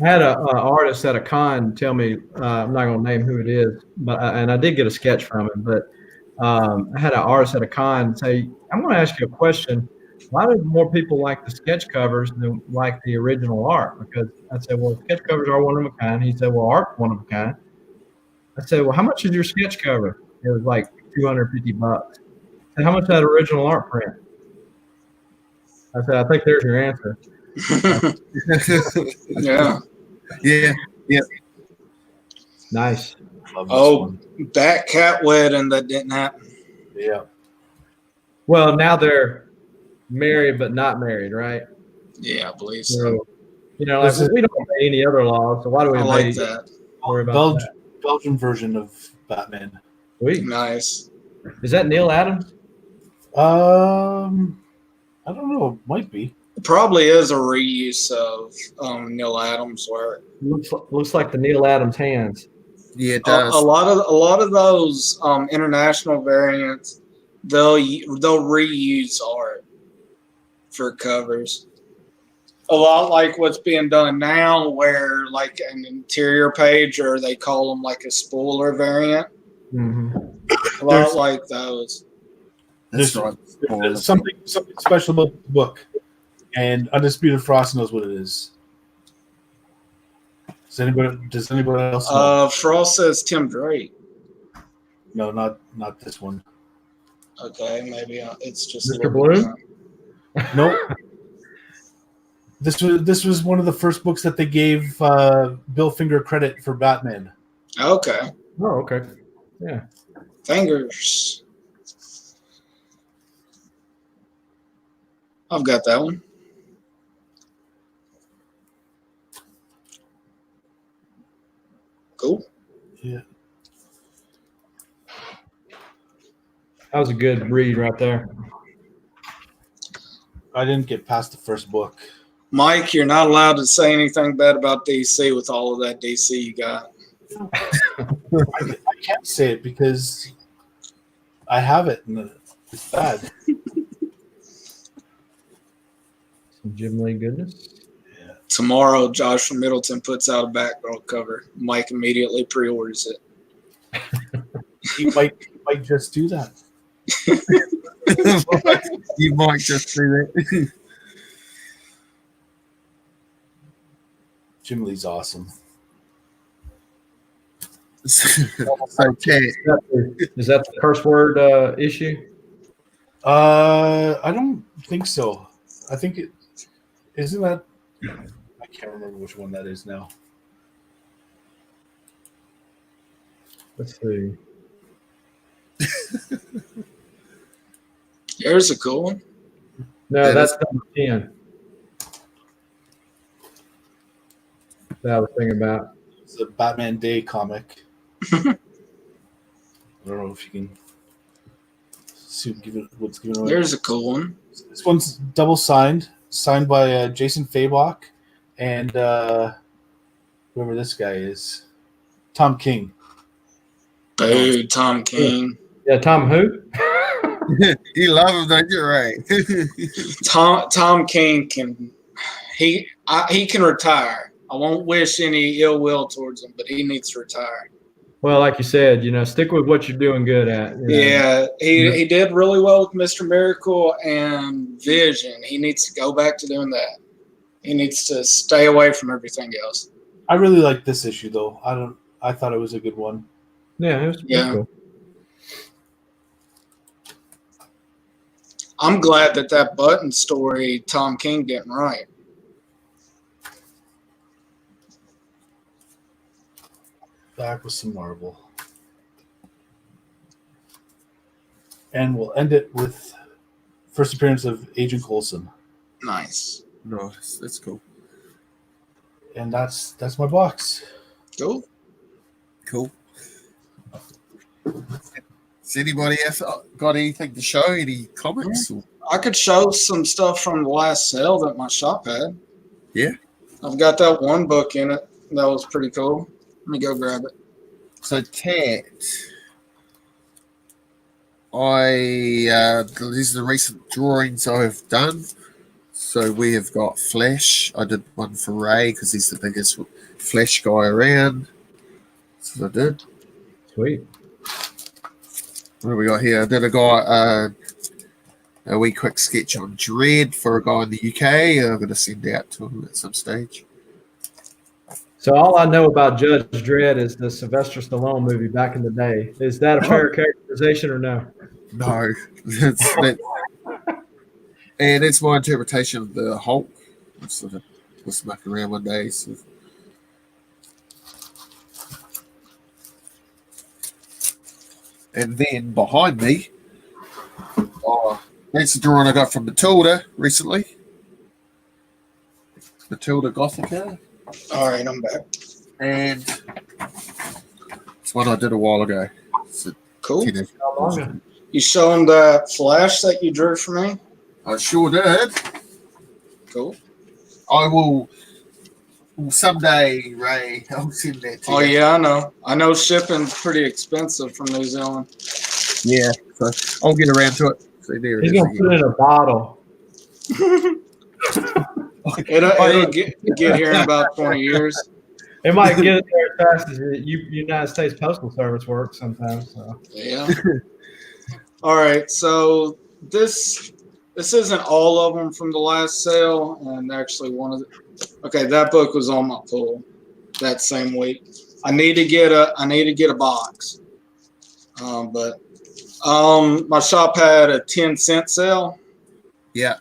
D: I had a artist at a con tell me, I'm not going to name who it is, but and I did get a sketch from him. But I had an artist at a con say, "I'm going to ask you a question. Why do more people like the sketch covers than like the original art?" Because I said, "Well, sketch covers are one of a kind." He said, "Well, art's one of a kind." I said, "Well, how much is your sketch cover?" It was like $250. I said, "How much is that original art print?" I said, "I think there's your answer."
B: yeah.
A: Yeah.
D: Nice.
E: love this
B: Oh,
E: one.
B: that cat wedding that didn't happen.
E: Yeah.
D: Well, now they're married but not married, right?
B: Yeah, I believe so.
D: So, you know, like,
E: This is-
D: we don't obey any other laws, so why do we
B: I
D: obey,
B: like that.
D: worry about
E: Belgian,
D: that?
E: Belgian version of Batman.
D: Sweet.
B: Nice.
D: Is that Neil Adams?
E: I don't know. It might be.
B: It probably is a reuse of Neil Adams' work.
D: Looks like the Neil Adams hands.
A: Yeah, it
B: A
A: does.
B: lot of those international variants, they'll reuse art for covers. A lot like what's being done now, where like an interior page, or they call them like a spoiler variant.
D: Mm-hmm.
B: A lot
E: There's-
B: like those.
A: That's
E: there's-
A: right.
E: There's something special about the book, and Undisputed Frost knows what it is. Does anybody else know?
B: Frost says Tim Drake.
E: No, not this one.
B: Okay, maybe it's just a
D: Mr.
B: little bit
D: Bloom?
B: different.
E: No. This was one of the first books that they gave Bill Finger credit for Batman.
B: Okay,
D: Oh, okay. Yeah.
B: fingers. I've got that one. Cool.
E: Yeah.
D: That was a good read right there.
E: I didn't get past the first book.
B: Mike, you're not allowed to say anything bad about DC with all of that DC you got.
E: I can't say it because I have it and it's bad.
D: Some Jim Lee goodness.
B: Tomorrow, Josh from Middleton puts out a Batgirl cover. Mike immediately pre-orders it.
E: He might just do that.
A: You might just do that.
E: Jim Lee's awesome.
A: So, Ted,
D: Is that the curse word issue?
E: I don't think so. I think it isn't that. I can't remember which one that is now.
D: Let's see.
B: There's a cool one.
D: No,
A: That
D: that's number 10. That I was thinking about.
E: It's a Batman Day comic. I don't know if you can see what's given away.
B: There's a cool one.
E: This one's double signed by Jason Fabok and whoever this guy is, Tom King.
B: Dude, Tom King.
D: Yeah, Tom who?
A: you love him, don't you, Ray?
B: Tom King he can retire. I won't wish any ill will towards him, but he needs to retire.
D: Well, like you said, stick with what you're doing good at.
B: Yeah, he did really well with Mr. Miracle and Vision. He needs to go back to doing that. He needs to stay away from everything else.
E: I really like this issue though. I thought it was a good one.
D: Yeah, it was pretty cool.
B: I'm glad that Button story Tom King getting right.
E: Back with some Marvel. And we'll end it with first appearance of Agent Coulson.
B: Nice.
A: Nice, that's cool.
E: And that's my box.
B: Cool.
A: Cool. Has anybody else got anything to show? Any comics? Or?
B: I could show some stuff from the last sale that my shop had.
A: Yeah.
B: I've got that one book in it. That was pretty cool. Let me go grab it.
A: So, Ted, these are the recent drawings I have done. So we have got Flash. I did one for Ray because he's the biggest Flash guy around. That's what I did.
D: Sweet.
A: What do we got here? I did a wee quick sketch on Dredd for a guy in the UK. I'm going to send out to him at some stage.
D: So all I know about Judge Dredd is the Sylvester Stallone movie back in the day. Is that a fair characterization or no?
A: No. And it's my interpretation of the Hulk. I sort of was mucking around one day. So. And then behind me, that's the drawing I got from Matilda recently. Matilda Gothica.
B: All right, I'm back.
A: And it's one I did a while ago. It's a
B: Cool.
A: teenage-
D: How long?
B: You show him that Flash that you drew for me?
A: I sure did.
B: Cool.
A: I will someday, Ray. I'll send that to
B: Oh,
A: you.
B: yeah, I know. I know shipping's pretty expensive from New Zealand.
A: Yeah. So I'll get around to it. So there it
D: He's
A: is.
D: going to put it in a bottle.
B: It'll get here in about 20 years.
D: It might get it there as fast as the United States Postal Service works sometimes. So.
B: Yeah. All right. So this isn't all of them from the last sale, and actually one of the. Okay, that book was on my pull that same week. I need to get a box, but my shop had a 10-cent sale.
A: Yeah.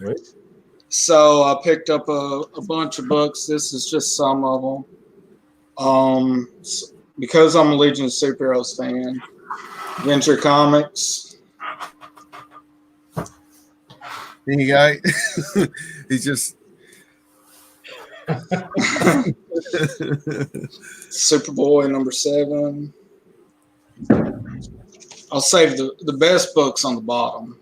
B: So I picked up a bunch of books. This is just some of them. Because I'm a Legion of Superheroes fan, Venture Comics.
A: There you go. He's just.
B: Superboy #7. I'll save the best books on the bottom.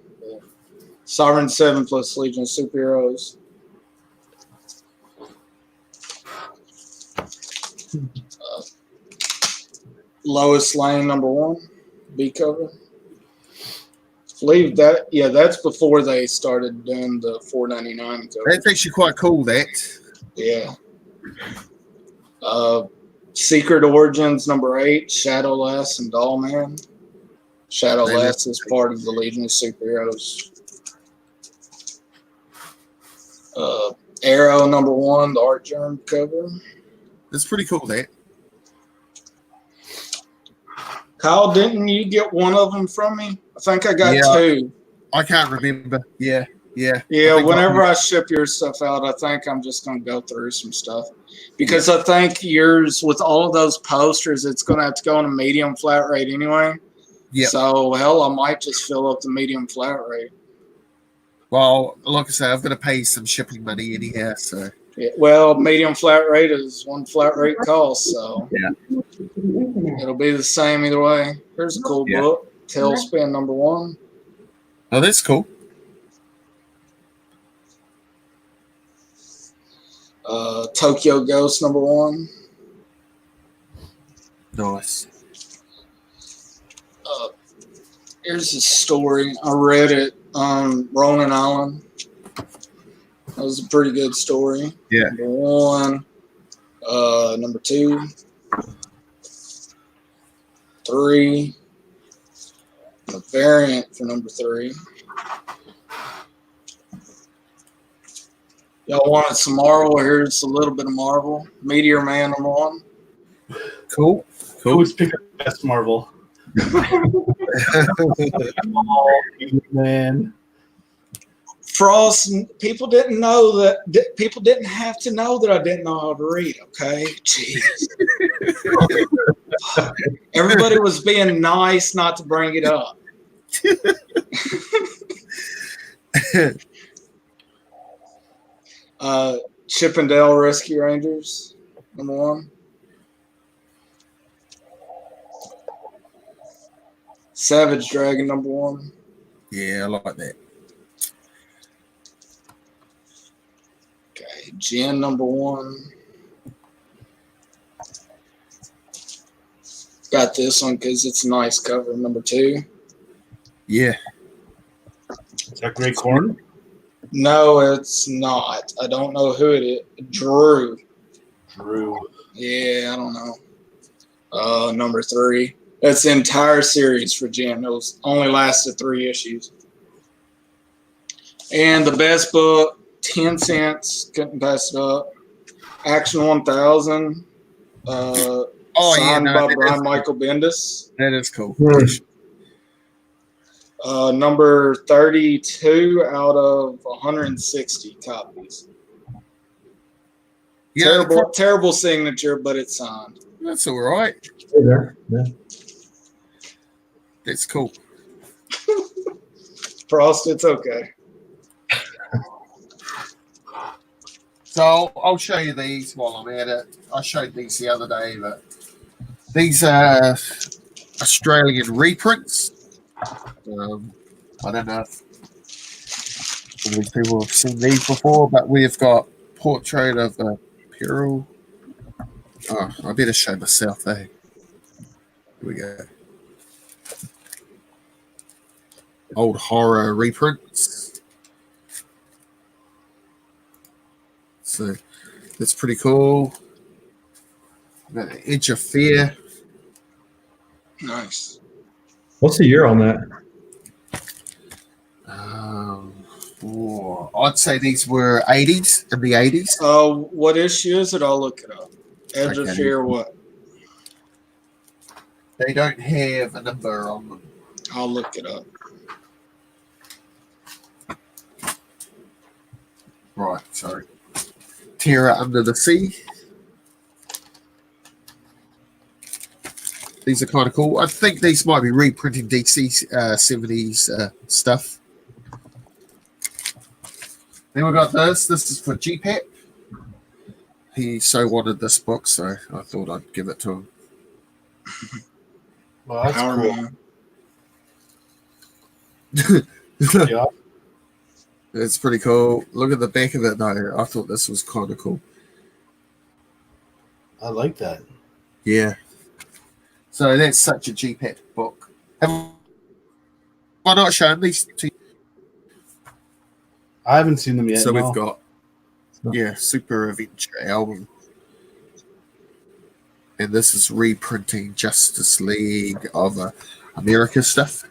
B: Sovereign 7 plus Legion of Superheroes. Lois Lane #1, B cover. I believe that, yeah, that's before they started doing the $4.99 cover.
A: That's actually quite cool. That.
B: Yeah. Secret Origins #8, Shadowlass and Dollman. Shadowlass is part of the Legion of Superheroes. Arrow #1, the Art Germ cover.
A: That's pretty cool. That.
B: Kyle, didn't you get one of them from me? I think I got
A: Yeah.
B: 2.
A: I can't remember. Yeah.
B: Yeah,
A: think
B: whenever I ship your stuff out, I think I'm just going to go through some stuff. Because I think yours, with all of those posters, it's going to have to go on a medium flat rate anyway.
A: Yeah.
B: So, hell, I might just fill up the medium flat rate.
A: Well, like I say, I've got to pay some shipping money anyhow. So.
B: Yeah, well, medium flat rate is one flat rate cost, so
A: Yeah.
B: it'll be the same either way. Here's a cool
A: Yeah.
B: book, Tailspin #1.
A: Oh, that's cool.
B: Tokyo Ghost #1.
A: Nice.
B: Here's a story. I read it on Ronan Island. That was a pretty good story.
A: Yeah.
B: #1, #2, 3. A variant for #3. Y'all wanted some Marvel? Here's a little bit of Marvel. Meteor Man #1.
A: Cool. Cool.
E: Always pick up the best Marvel. Man.
B: Frost. People didn't know that. People didn't have to know that I didn't know how to read. Okay, jeez. Everybody was being nice not to bring it up. Chippendale Rescue Rangers #1. Savage Dragon #1.
A: Yeah, I like that.
B: Okay, Jen #1. Got this one because it's a nice cover. #2.
A: Yeah.
E: Is that Great Corn?
B: No, it's not. I don't know who it is. Drew.
E: Drew.
B: Yeah, I don't know. #3. That's the entire series for Jen. It was only lasted 3 issues. And the best book, 10 cents. Couldn't pass it up. Action 1000. Signed by Brian Michael Bendis.
A: That is cool.
B: Number 32 out of 160 copies.
A: Yeah,
B: Terrible signature, but it's signed.
A: that's all right.
D: Hey there. Yeah.
A: That's cool.
B: Frost, it's okay.
A: So I'll show you these while I'm at it. I showed these the other day, but these are Australian reprints. I don't know if these people have seen these before, but we've got Portrait of a Peril. Oh, I better show myself, eh? Here we go. Old horror reprints. So that's pretty cool. Got Edge of Fear.
B: Nice.
D: What's the year on that?
A: I'd say these were 80s, in the 80s.
B: What issue is it? I'll look it up. Edge of
A: Okay.
B: Fear, what?
A: They don't have a number on them.
B: I'll look it up.
A: Right, sorry. Terror Under the Sea. These are kind of cool. I think these might be reprinting DC 70s stuff. Then we got this. This is for GPAP. He so wanted this book, so I thought I'd give it to him.
E: Well, that's
B: Power
E: cool.
B: Man.
E: Yeah.
A: It's pretty cool. Look at the back of it though. I thought this was kind of cool.
E: I like that.
A: Yeah. So that's such a GPAT book. Have I not shown these to you?
E: I haven't seen them yet.
A: So
E: no.
A: we've got Super Adventure album. And this is reprinting Justice League of America stuff.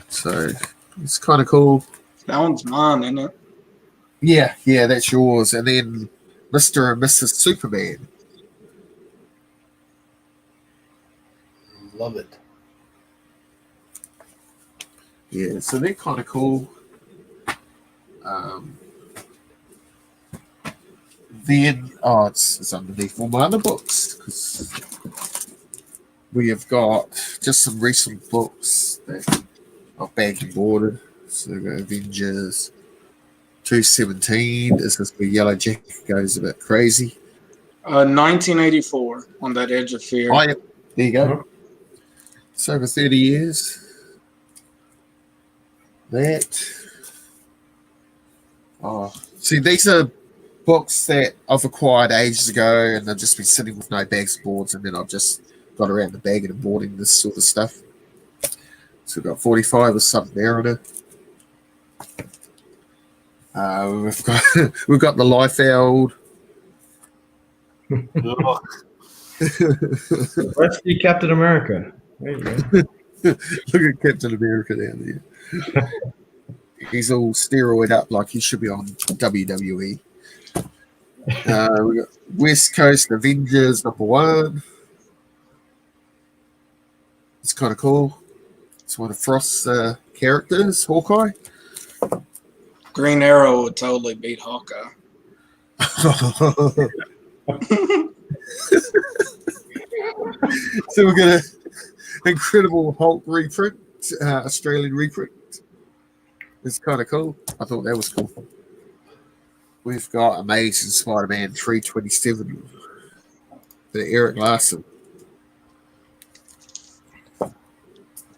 A: So it's kind of cool.
B: That one's mine, isn't it?
A: Yeah, that's yours. And then Mr. and Mrs. Superman.
E: Love it.
A: Yeah, so they're kind of cool. Then, it's underneath all my other books because we have got just some recent books that are bagged and boarded. So we've got Avengers 217. This is where Yellow Jacket goes a bit crazy.
B: 1984 on that Edge of Fear.
A: Oh, yeah. There you go. It's over 30 years. See, these are books that I've acquired ages ago, and they've just been sitting with no bags and boards, and then I've just got around the bagging and boarding this sort of stuff. So we've got 45 with some narrative. We've got the Liefeld.
D: Rescue Captain America. There you go.
A: Look at Captain America down there. He's all steroid up like he should be on WWE. We got West Coast Avengers #1. It's kind of cool. It's one of Frost's characters, Hawkeye.
B: Green Arrow would totally beat Hawkeye.
A: So we've got an Incredible Hulk reprint, Australian reprint. It's kind of cool. I thought that was cool. We've got Amazing Spider-Man 327, the Eric Larson.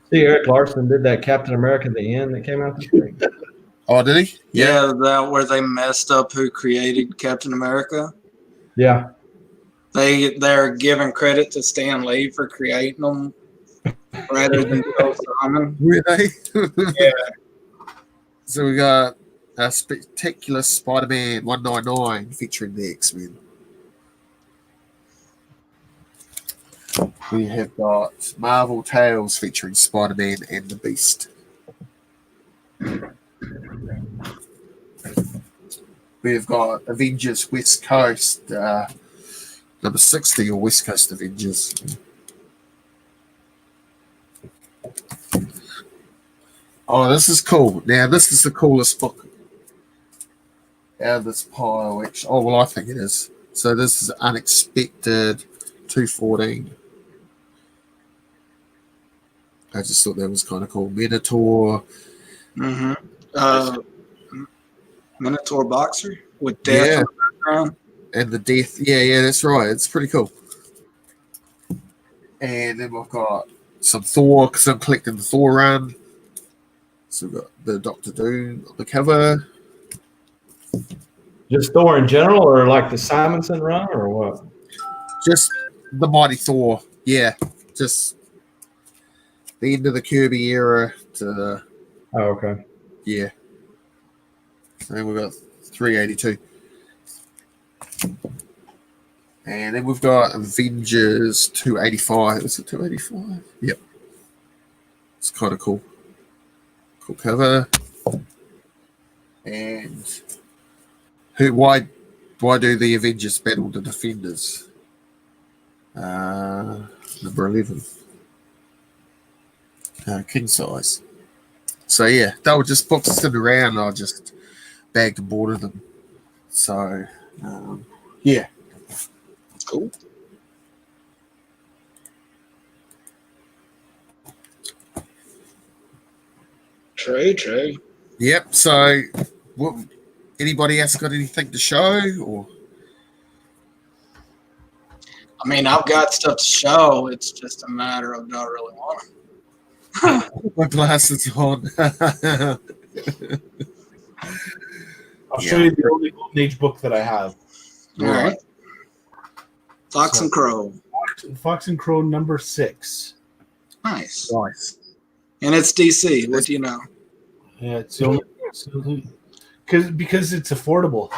D: See, Eric Larson did that Captain America at the end that came out this week.
A: Oh, did he?
B: Yeah, that where they messed up who created Captain America.
D: Yeah.
B: They're giving credit to Stan Lee for creating them rather than Joe Simon.
A: Were they?
B: Yeah.
A: So we got a Spectacular Spider-Man 199 featuring the X-Men. We have got Marvel Tales featuring Spider-Man and the Beast. We've got Avengers West Coast, number 60, or West Coast Avengers. Oh, this is cool. Now, this is the coolest book out of this pile. Actually. Oh, well, I think it is. So this is Unexpected 214. I just thought that was kind of cool. Minotaur.
B: Mm-hmm. Minotaur Boxer with death in the background.
A: And the death. Yeah, that's right. It's pretty cool. And then we've got some Thor, because I'm collecting the Thor run. So we've got the Doctor Doom on the cover.
D: Just Thor in general, or like the Simonson run, or what?
A: Just the Mighty Thor. Yeah. Just the end of the Kirby era to the.
D: Oh, okay.
A: Yeah. And we've got 382. And then we've got Avengers 285. Is it 285? Yep. It's kind of cool. Cool cover. And why do the Avengers battle the Defenders? Number 11. King size. So yeah, they were just books sitting around and I just bagged and boarded them. So yeah.
B: Cool. Trey.
A: Yep. So, anybody else got anything to show? Or
B: I mean, I've got stuff to show. It's just a matter of not really wanting.
A: My glasses on.
E: I'll show you the only Golden Age book that I have.
B: All right. Fox and Crow.
E: Fox and Crow number 6.
B: Nice.
A: Nice.
B: And it's DC. What do you know?
E: Yeah, it's the only because it's affordable.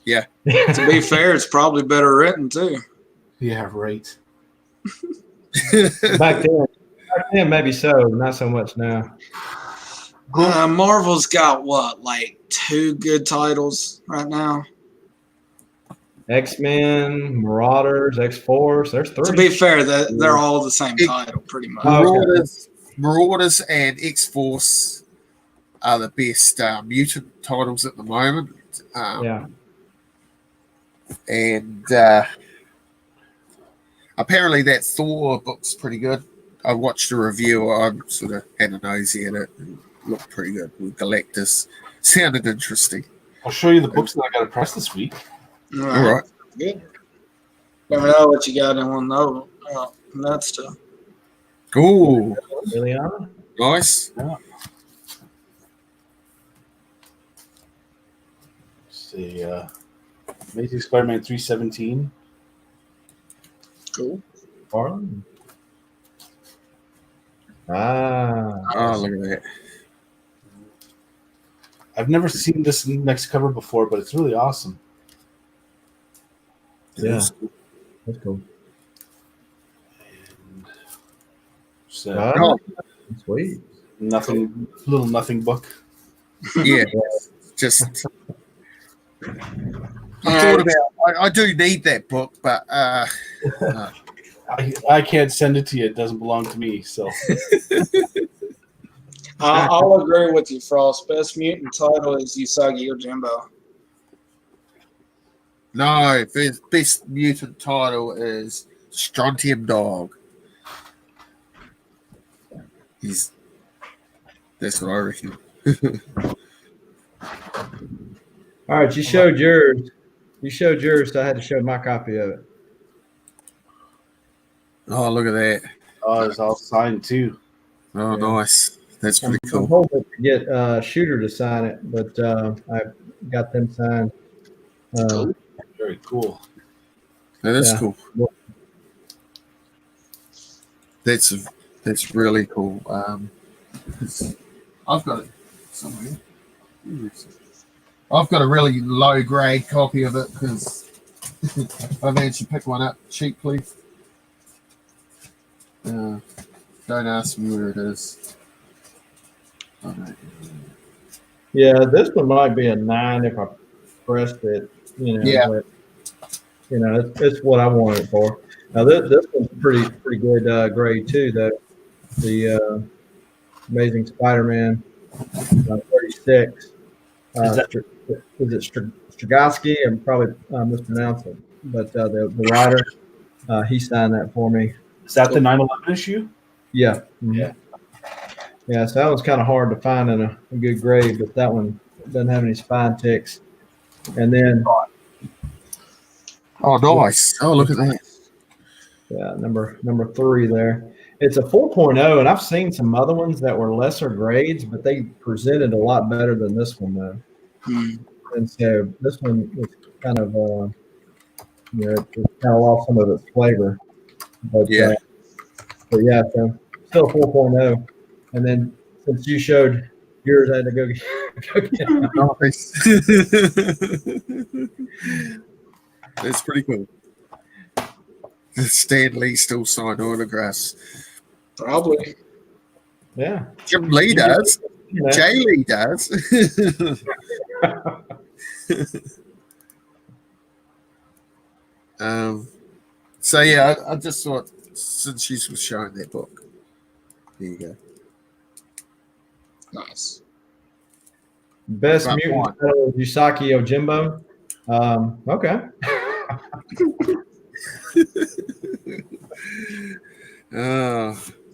B: To be fair, it's probably better written too.
E: Yeah, right.
D: Back then maybe so, not so much now.
B: Marvel's got what, like 2 good titles right now?
D: X-Men, Marauders, X-Force. There's 3.
B: To be fair, they're all the same title, pretty much.
A: Marauders and X-Force are the best mutant titles at the moment.
D: Yeah.
A: And apparently that Thor book's pretty good. I watched a review. I sort of had a nosy at it. It looked pretty good with Galactus. Sounded interesting.
E: I'll show you the books that I got to press this week.
B: All
A: All right.
B: Good. Never know what you got and want to know that stuff.
A: Cool.
D: Liliana?
A: Nice.
E: Let's see. Amazing Spider-Man 317.
B: Cool.
D: Farland? Ah.
A: Oh, look at that.
E: I've never seen this next cover before, but it's really awesome.
D: Yeah. That's cool.
E: And so,
A: Oh,
D: Sweet.
E: little nothing book.
A: yeah. Just. I thought about. I do need that book, but
E: I can't send it to you. It doesn't belong to me. So
B: I'll agree with you, Frost. Best mutant title is Usagi Yojimbo.
A: no, the best mutant title is Strontium Dog. That's what I reckon.
D: All right, you showed yours. So I had to show my copy of it.
A: Oh, look at that.
E: it's all signed too.
A: Oh,
D: Yeah.
A: nice. That's pretty
D: I'm
A: cool.
D: hoping to get Shooter to sign it, but I got them signed.
E: Very cool.
A: That is
D: Yeah.
A: cool. That's really cool. I've got it somewhere. I've got a really low grade copy of it because I managed to pick one up cheaply. Don't ask me where it is. Oh, no.
D: Yeah, this one might be a 9 if I pressed it.
A: Yeah.
D: But, it's what I want it for. Now this one's pretty good grade too, though. The Amazing Spider-Man 36. Is it Strigowski? I'm probably mispronouncing it, but the writer, he signed that for me.
E: Is that the 9/11 issue?
D: Yeah. Yeah. Yeah, so that was kind of hard to find in a good grade, but that one doesn't have any spine ticks. And then,
A: Oh, nice. Oh, look at that.
D: yeah, number 3 there. It's a 4.0, and I've seen some other ones that were lesser grades, but they presented a lot better than this one, though. And so this one was kind of, it kind of lost some of its flavor. But
A: Yeah.
D: so still 4.0. And then since you showed yours, I had to go get
A: Nice. That's pretty cool. Stan Lee still signed autographs.
B: Probably.
D: Yeah.
A: Jim Lee does.
D: You know,
A: Jay Lee does. So yeah, I just thought since she was showing that book, there you go.
B: Nice.
D: Best
A: About
D: mutant
A: one.
D: title is Usagi Yojimbo. Okay.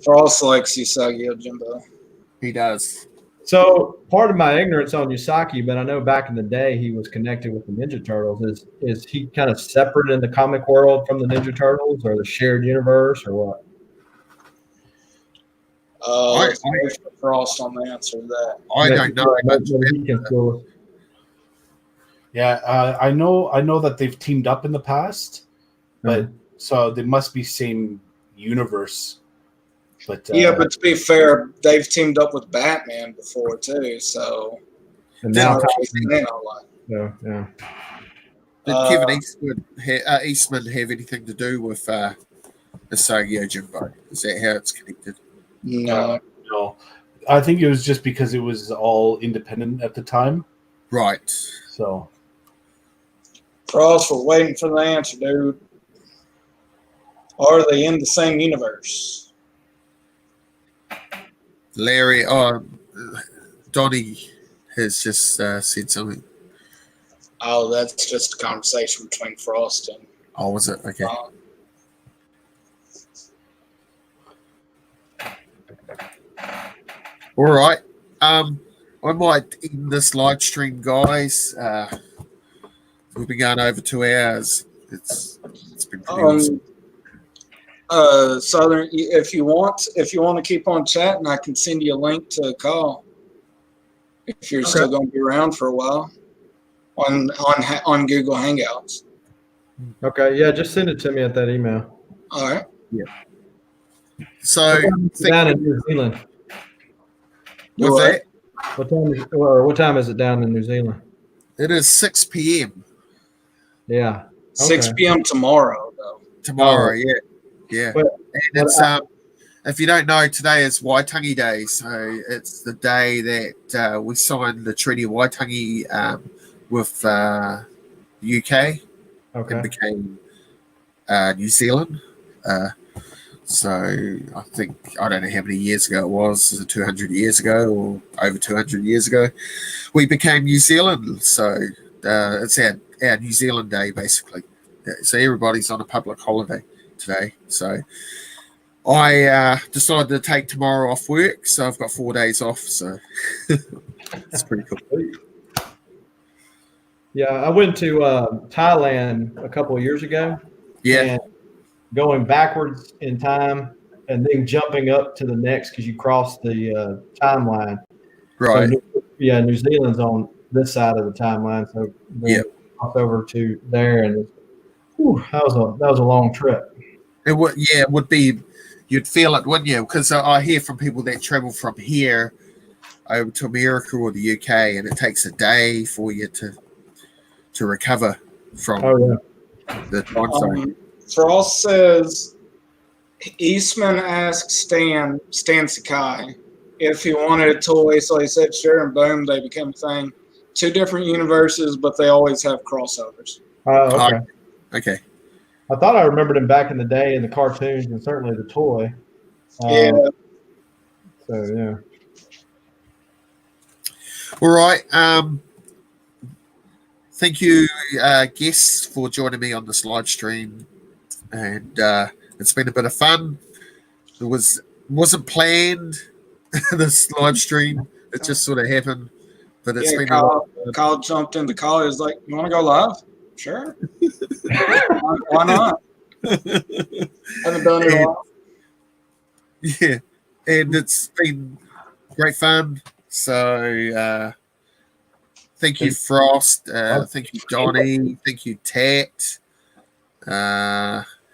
B: Frost likes Usagi Yojimbo.
A: He does.
D: So part of my ignorance on Usagi, but I know back in the day he was connected with the Ninja Turtles. Is he kind of separate in the comic world from the Ninja Turtles, or the shared universe, or what?
B: Let's wait for Frost on the answer to that.
A: I don't know much
D: Maybe he can fill us.
E: Yeah, I know that they've teamed up in the past, but so they must be same universe. But
B: Yeah, but to be fair, they've teamed up with Batman before too, so
D: And
B: now
D: now,
B: yeah.
D: yeah.
A: Did Kevin Eastman have anything to do with Asagio Jimbo? Is that how it's connected?
B: No.
E: no, I think it was just because it was all independent at the time.
A: Right.
E: So
B: Frost, we're waiting for the answer, dude. Are they in the same universe?
A: Larry, Donnie has just said something.
B: Oh, that's just a conversation between Frost and
A: Oh, was it? Okay. All right. I might end this live stream, guys. We've been going over 2 hours. It's been pretty awesome.
B: Southern, if you want to keep on chatting, I can send you a link to a call if you're still going to be around for a while on Google Hangouts.
D: Okay, yeah, just send it to me at that email.
B: All right.
A: Yeah. So
D: Down in New Zealand.
A: with that,
D: What time is it down in New Zealand?
A: it is 6 p.m.
D: Yeah.
B: 6 p.m. tomorrow, though.
A: tomorrow. Yeah.
D: But-
A: And it's if you don't know, today is Waitangi Day, so it's the day that we signed the Treaty of Waitangi with the UK and became New Zealand. So I think, I don't know how many years ago it was, is it 200 years ago or over 200 years ago, we became New Zealand. So it's our New Zealand Day, basically. So everybody's on a public holiday today. So I decided to take tomorrow off work, so I've got 4 days off. So it's pretty cool.
D: Yeah, I went to Thailand a couple of years ago.
A: Yeah,
D: And going backwards in time and then jumping up to the next because you cross the timeline.
A: right.
D: So, New Zealand's on this side of the timeline, so
A: Yep.
D: cross over to there, and that was a long trip.
A: It would be. You'd feel it, wouldn't you? Because I hear from people that travel from here over to America or the UK, and it takes a day for you to recover from the time zone.
B: Frost says Eastman asked Stan Sakai if he wanted a toy, so he said sure, and boom, they became a thing. 2 different universes, but they always have crossovers.
D: Okay.
A: Okay.
D: I thought I remembered him back in the day in the cartoons and certainly the toy.
B: Yeah.
D: So yeah.
A: All right. Thank you, guests, for joining me on this live stream, and it's been a bit of fun. It wasn't planned. This live stream, it just sort of happened, but it's been
B: Kyle jumped in the call. He was like, "You want to go live? Sure. Why not? Haven't done it in a while."
A: Yeah, and it's been great fun. So thank you, Frost. Thank you, Donnie. Thank you, Tat.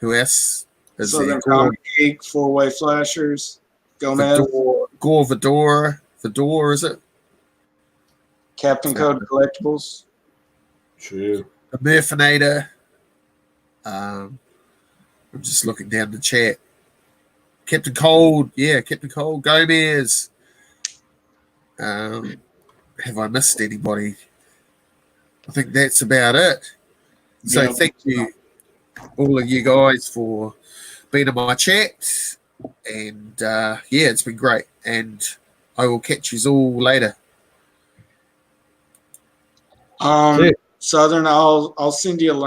A: Who else? Is
B: Southern Comic Geek, 4-Way Flashers, Gomez,
A: Gore Vidor, is it?
B: Captain Code Collectibles.
E: true.
A: The Murfinator. I'm just looking down the chat. Captain Cold, Gomez. Have I missed anybody? I think that's about it. So
B: Yeah.
A: thank you, all of you guys, for being in my chat. And it's been great. And I will catch you all later.
B: Southern, I'll send you a link.